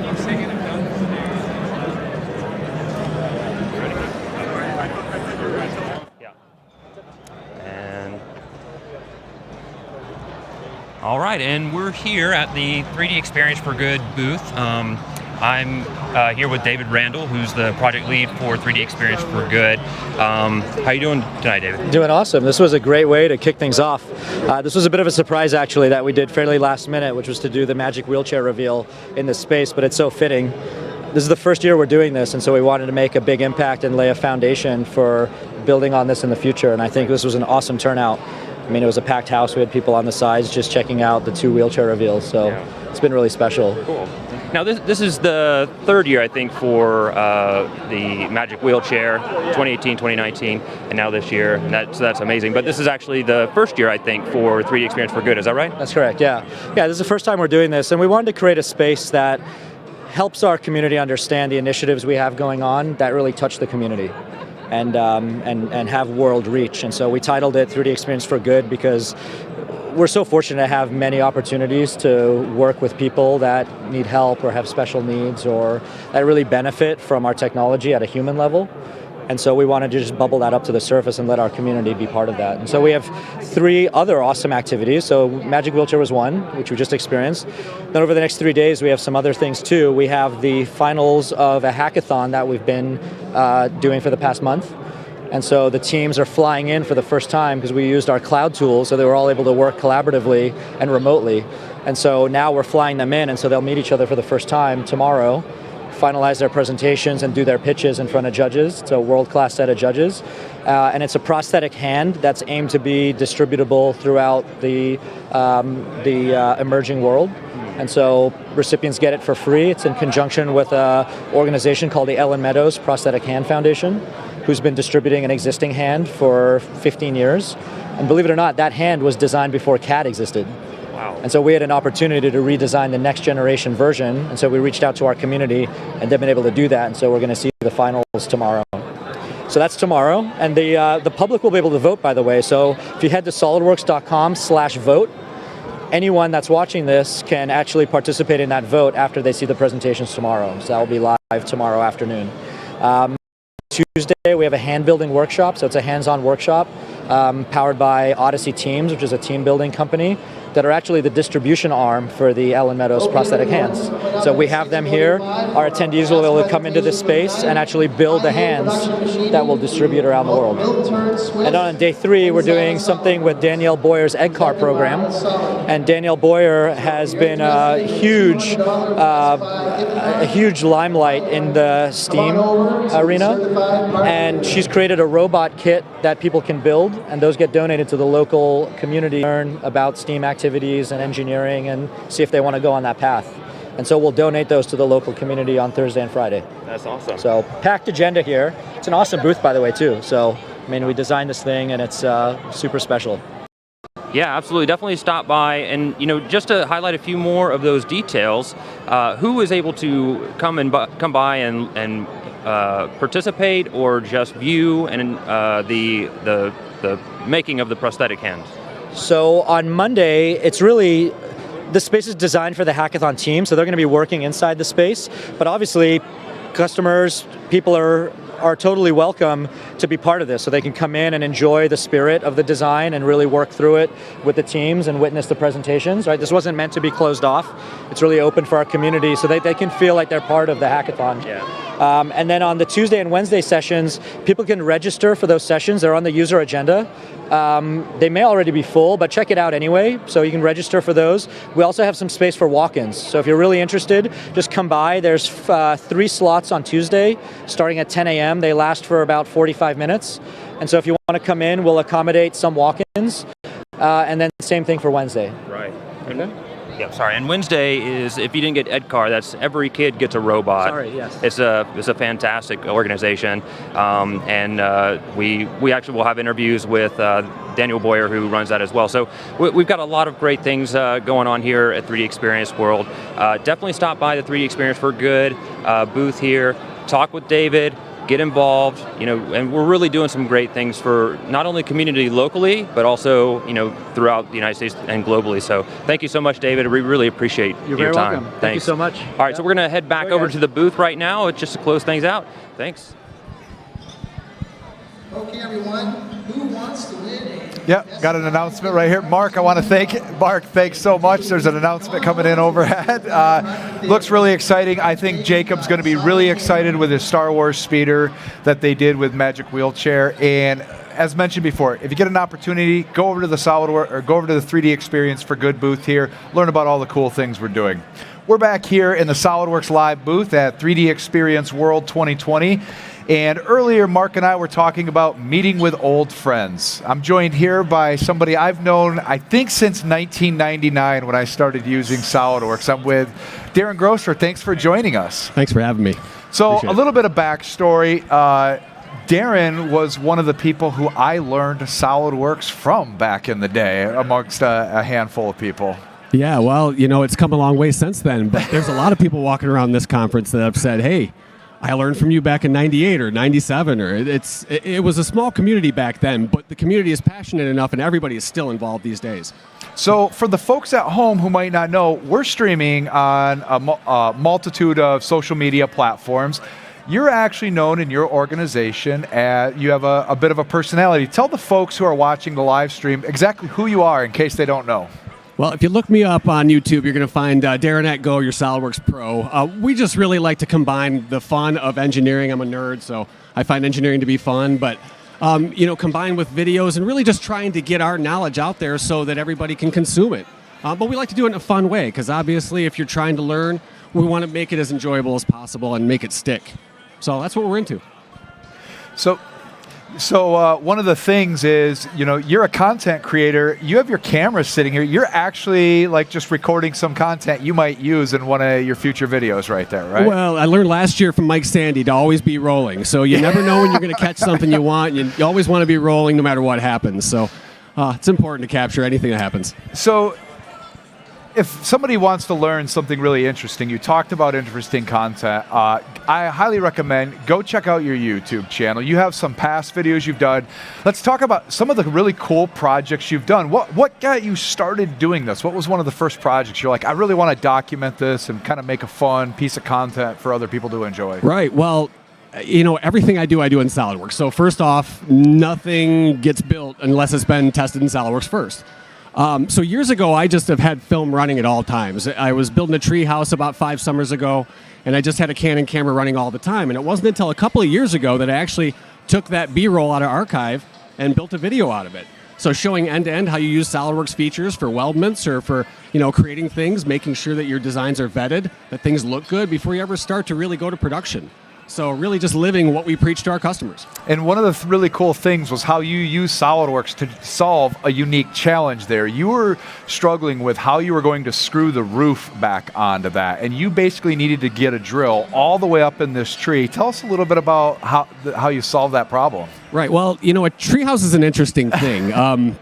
Speaker 7: Keep singing and
Speaker 2: And
Speaker 17: All right, and we're here at the 3D Experience for Good booth. I'm here with David Randall, who's the project lead for 3D Experience for Good. How you doing tonight, David?
Speaker 19: Doing awesome. This was a great way to kick things off. This was a bit of a surprise, actually, that we did fairly last minute, which was to do the magic wheelchair reveal in this space, but it's so fitting. This is the first year we're doing this, and so we wanted to make a big impact and lay a foundation for building on this in the future, and I think this was an awesome turnout. I mean, it was a packed house. We had people on the sides just checking out the 2 wheelchair reveals, so it's been really special.
Speaker 2: Cool. Now this is the third year, I think, for the Magic Wheelchair, 2018, 2019, and now this year, and that's amazing. But this is actually the first year, I think, for 3D Experience for Good. Is that right?
Speaker 19: That's correct, yeah. Yeah, this is the first time we're doing this, and we wanted to create a space that helps our community understand the initiatives we have going on that really touch the community and have world reach. And so we titled it 3D Experience for Good because we're so fortunate to have many opportunities to work with people that need help or have special needs or that really benefit from our technology at a human level. And so we wanted to just bubble that up to the surface and let our community be part of that. And so we have 3 other awesome activities. So Magic Wheelchair was one, which we just experienced. Then over the next 3 days, we have some other things too. We have the finals of a hackathon that we've been doing for the past month. And so the teams are flying in for the first time because we used our cloud tools, so they were all able to work collaboratively and remotely. And so now we're flying them in, and so they'll meet each other for the first time tomorrow, finalize their presentations and do their pitches in front of judges. It's a world-class set of judges. And it's a prosthetic hand that's aimed to be distributable throughout the emerging world. And so recipients get it for free. It's in conjunction with an organization called the Ellen Meadows Prosthetic Hand Foundation, who's been distributing an existing hand for 15 years. And believe it or not, that hand was designed before CAD existed.
Speaker 2: Wow.
Speaker 19: And so we had an opportunity to redesign the next generation version, and so we reached out to our community, and they've been able to do that, and so we're going to see the finals tomorrow. So that's tomorrow, and the public will be able to vote, by the way. So if you head to solidworks.com/vote, anyone that's watching this can actually participate in that vote after they see the presentations tomorrow. So that will be live tomorrow afternoon. Tuesday, we have a hand building workshop, so it's a hands-on workshop powered by Odyssey Teams, which is a team building company that are actually the distribution arm for the Ellen Meadows prosthetic hands. So we have them here. Our attendees will be able to come into this space and actually build the hands that will distribute around the world. And on day 3, we're doing something with Danielle Boyer's Egg Car program. And Danielle Boyer has been a huge limelight in the STEAM arena. And she's created a robot kit that people can build, and those get donated to the local community to learn about STEAM activities and engineering and see if they want to go on that path. And so we'll donate those to the local community on Thursday and Friday.
Speaker 2: That's awesome.
Speaker 19: So packed agenda here. It's an awesome booth, by the way, too. So, I mean, we designed this thing, and it's super special.
Speaker 2: Yeah, absolutely. Definitely stop by. And, just to highlight a few more of those details, who is able to come by and participate or just view and the making of the prosthetic hands?
Speaker 19: So on Monday, it's really, the space is designed for the hackathon team, so they're going to be working inside the space. But obviously, customers, people are totally welcome to be part of this, so they can come in and enjoy the spirit of the design and really work through it with the teams and witness the presentations. Right, this wasn't meant to be closed off. It's really open for our community, so they can feel like they're part of the hackathon.
Speaker 2: Yeah.
Speaker 19: And then on the Tuesday and Wednesday sessions, people can register for those sessions. They're on the user agenda. They may already be full, but check it out anyway, so you can register for those. We also have some space for walk-ins, so if you're really interested, just come by. There's 3 slots on Tuesday, starting at 10 a.m. They last for about 45 minutes, and so if you want to come in, we'll accommodate some walk-ins, and then same thing for Wednesday.
Speaker 2: Right. Okay. Yeah, sorry. And Wednesday is, if you didn't get EdCar, that's every kid gets a robot.
Speaker 19: Sorry, yes.
Speaker 2: It's a fantastic organization, and we actually will have interviews with Daniel Boyer, who runs that as well. So we've got a lot of great things going on here at 3D Experience World. Definitely stop by the 3D Experience for Good booth here. Talk with David. Get involved, and we're really doing some great things for not only community locally, but also, throughout the United States and globally. So thank you so much, David. We really appreciate
Speaker 19: You're
Speaker 2: your
Speaker 19: very
Speaker 2: time.
Speaker 19: welcome.
Speaker 2: Thanks.
Speaker 19: Thank you so much.
Speaker 2: All right, so we're going to head back over to the booth right now just to close things out. Thanks.
Speaker 5: Okay, everyone, who wants to win a...
Speaker 1: Yep, got an announcement right here. Mark, I want to thank you. Mark, thanks so much. There's an announcement coming in overhead. Looks really exciting. I think Jacob's going to be really excited with his Star Wars speeder that they did with Magic Wheelchair. And as mentioned before, if you get an opportunity, go over to the SolidWorks or go over to the 3D Experience for Good booth here. Learn about all the cool things we're doing. We're back here in the SolidWorks Live booth at 3D Experience World 2020. And earlier, Mark and I were talking about meeting with old friends. I'm joined here by somebody I've known, I think, since 1999 when I started using SolidWorks. I'm with Darren Grosser. Thanks for joining us.
Speaker 20: Thanks for having me.
Speaker 1: So
Speaker 20: Appreciate
Speaker 1: a little bit of backstory. Darren was one of the people who I learned SolidWorks from back in the day, amongst a handful of people.
Speaker 20: Yeah, well, it's come a long way since then, but there's a lot of people walking around this conference that have said, hey, I learned from you back in 98 or 97, or it was a small community back then, but the community is passionate enough and everybody is still involved these days.
Speaker 1: So for the folks at home who might not know, we're streaming on a multitude of social media platforms. You're actually known in your organization as, you have a bit of a personality. Tell the folks who are watching the live stream exactly who you are in case they don't know.
Speaker 20: Well, if you look me up on YouTube, you're going to find Darren at Go, your SolidWorks Pro. We just really like to combine the fun of engineering. I'm a nerd, so I find engineering to be fun, but combined with videos and really just trying to get our knowledge out there so that everybody can consume it. But we like to do it in a fun way, because obviously if you're trying to learn, we want to make it as enjoyable as possible and make it stick. So that's what we're into.
Speaker 1: So one of the things is, you're a content creator. You have your camera sitting here. You're actually just recording some content you might use in one of your future videos right there, right?
Speaker 20: Well, I learned last year from Mike Sandy to always be rolling. So you never know when you're going to catch something you want. You always want to be rolling no matter what happens. So it's important to capture anything that happens.
Speaker 1: So if somebody wants to learn something really interesting, you talked about interesting content, I highly recommend go check out your YouTube channel. You have some past videos you've done. Let's talk about some of the really cool projects you've done. What got you started doing this? What was one of the first projects you're like, I really want to document this and kind of make a fun piece of content for other people to enjoy?
Speaker 20: Right. Well, everything I do in SolidWorks. So first off, nothing gets built unless it's been tested in SolidWorks first. So years ago, I just have had film running at all times. I was building a tree house about 5 summers ago, and I just had a Canon camera running all the time. And it wasn't until a couple of years ago that I actually took that B-roll out of archive and built a video out of it. So showing end-to-end how you use SolidWorks features for weldments or for creating things, making sure that your designs are vetted, that things look good before you ever start to really go to production. So really just living what we preach to our customers.
Speaker 1: And one of the really cool things was how you use SolidWorks to solve a unique challenge there. You were struggling with how you were going to screw the roof back onto that, and you basically needed to get a drill all the way up in this tree. Tell us a little bit about how you solved that problem.
Speaker 20: Right. Well, a treehouse is an interesting thing.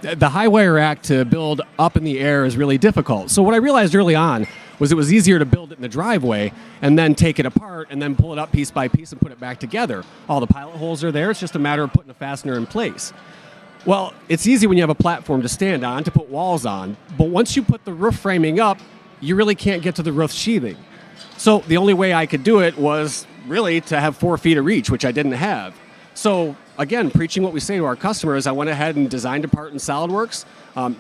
Speaker 20: The high wire rack to build up in the air is really difficult. So what I realized early on was it was easier to build it in the driveway and then take it apart and then pull it up piece by piece and put it back together. All the pilot holes are there. It's just a matter of putting a fastener in place. Well, it's easy when you have a platform to stand on, to put walls on. But once you put the roof framing up, you really can't get to the roof sheathing. So the only way I could do it was really to have 4 feet of reach, which I didn't have. So again, preaching what we say to our customers, I went ahead and designed a part in SolidWorks,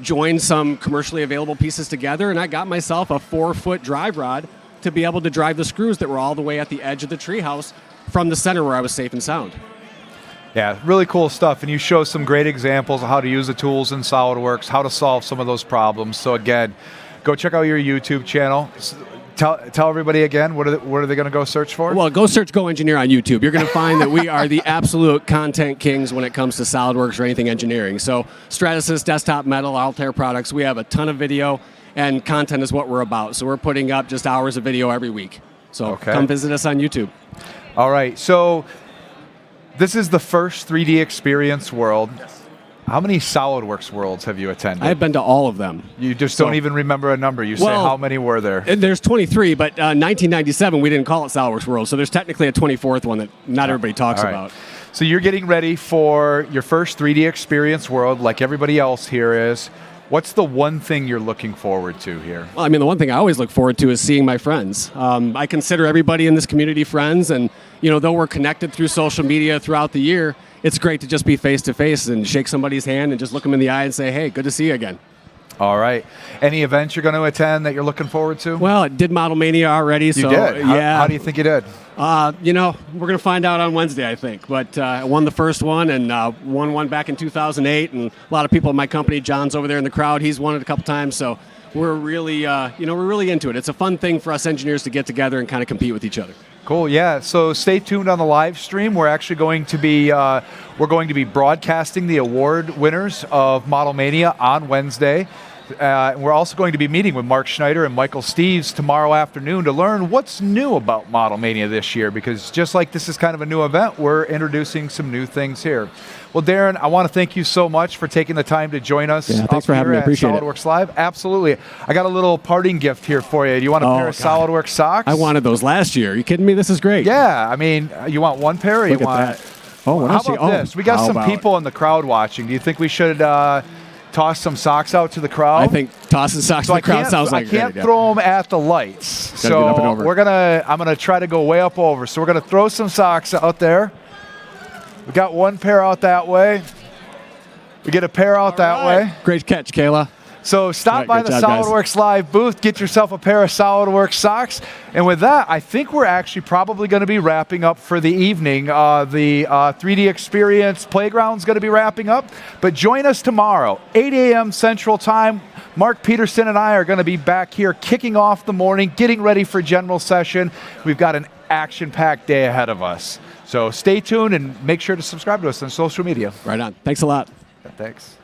Speaker 20: joined some commercially available pieces together, and I got myself a 4-foot drive rod to be able to drive the screws that were all the way at the edge of the treehouse from the center where I was safe and sound.
Speaker 1: Yeah, really cool stuff. And you show some great examples of how to use the tools in SolidWorks, how to solve some of those problems. So again, go check out your YouTube channel. Tell everybody again, what are they going to go search for?
Speaker 20: Well, go search Go Engineer on YouTube. You're going to find that we are the absolute content kings when it comes to SolidWorks or anything engineering. So Stratasys, Desktop Metal, Altair products, we have a ton of video, and content is what we're about. So we're putting up just hours of video every week. So come visit us on YouTube.
Speaker 1: All right, so this is the first 3D Experience World. How many SolidWorks Worlds have you attended?
Speaker 20: I've been to all of them.
Speaker 1: You just don't even remember a number. You say how many were there?
Speaker 20: There's 23, but 1997 we didn't call it SolidWorks World, so there's technically a 24th one that not everybody talks about.
Speaker 1: So you're getting ready for your first 3D Experience World like everybody else here is. What's the one thing you're looking forward to here?
Speaker 20: Well, I mean, the one thing I always look forward to is seeing my friends. I consider everybody in this community friends, and though we're connected through social media throughout the year, it's great to just be face-to-face and shake somebody's hand and just look them in the eye and say, hey, good to see you again.
Speaker 1: All right. Any events you're going to attend that you're looking forward to?
Speaker 20: Well, I did Model Mania already.
Speaker 1: You
Speaker 20: so
Speaker 1: did?
Speaker 20: Yeah.
Speaker 1: How do you think you did?
Speaker 20: We're going to find out on Wednesday, I think. But I won the first one and won one back in 2008. And a lot of people in my company, John's over there in the crowd, he's won it a couple times. So we're really, we're really into it. It's a fun thing for us engineers to get together and kind of compete with each other.
Speaker 1: Cool. Yeah. So stay tuned on the live stream. We're actually going to be broadcasting the award winners of Model Mania on Wednesday. We're also going to be meeting with Mark Schneider and Michael Steves tomorrow afternoon to learn what's new about Model Mania this year, because just like this is kind of a new event, we're introducing some new things here. Well, Darren, I want to thank you so much for taking the time to join us.
Speaker 20: Yeah, thanks for having me. Appreciate it.
Speaker 1: SolidWorks Live. Absolutely. I got a little parting gift here for you. Do you want a pair of SolidWorks socks?
Speaker 20: I wanted those last year. Are you kidding me? This is great.
Speaker 1: Yeah. I mean, you want one pair or
Speaker 20: Look
Speaker 1: you
Speaker 20: at
Speaker 1: want...
Speaker 20: that. Oh, what
Speaker 1: How
Speaker 20: else?
Speaker 1: about this? We got some people in the crowd watching. Do you think we should... toss some socks out to the crowd?
Speaker 20: I think tossing socks to the crowd sounds like
Speaker 1: I can't throw them at the lights. So I'm gonna try to go way up over. So we're gonna throw some socks out there. We got one pair out that way. We get a pair out that way.
Speaker 20: Great catch, Kayla.
Speaker 1: So stop by the SolidWorks Live booth, get yourself a pair of SolidWorks socks. And with that, I think we're actually probably going to be wrapping up for the evening. The 3D Experience Playground's going to be wrapping up. But join us tomorrow, 8 a.m. Central Time. Mark Peterson and I are going to be back here kicking off the morning, getting ready for general session. We've got an action-packed day ahead of us. So stay tuned and make sure to subscribe to us on social media.
Speaker 20: Right on. Thanks a lot.
Speaker 1: Thanks.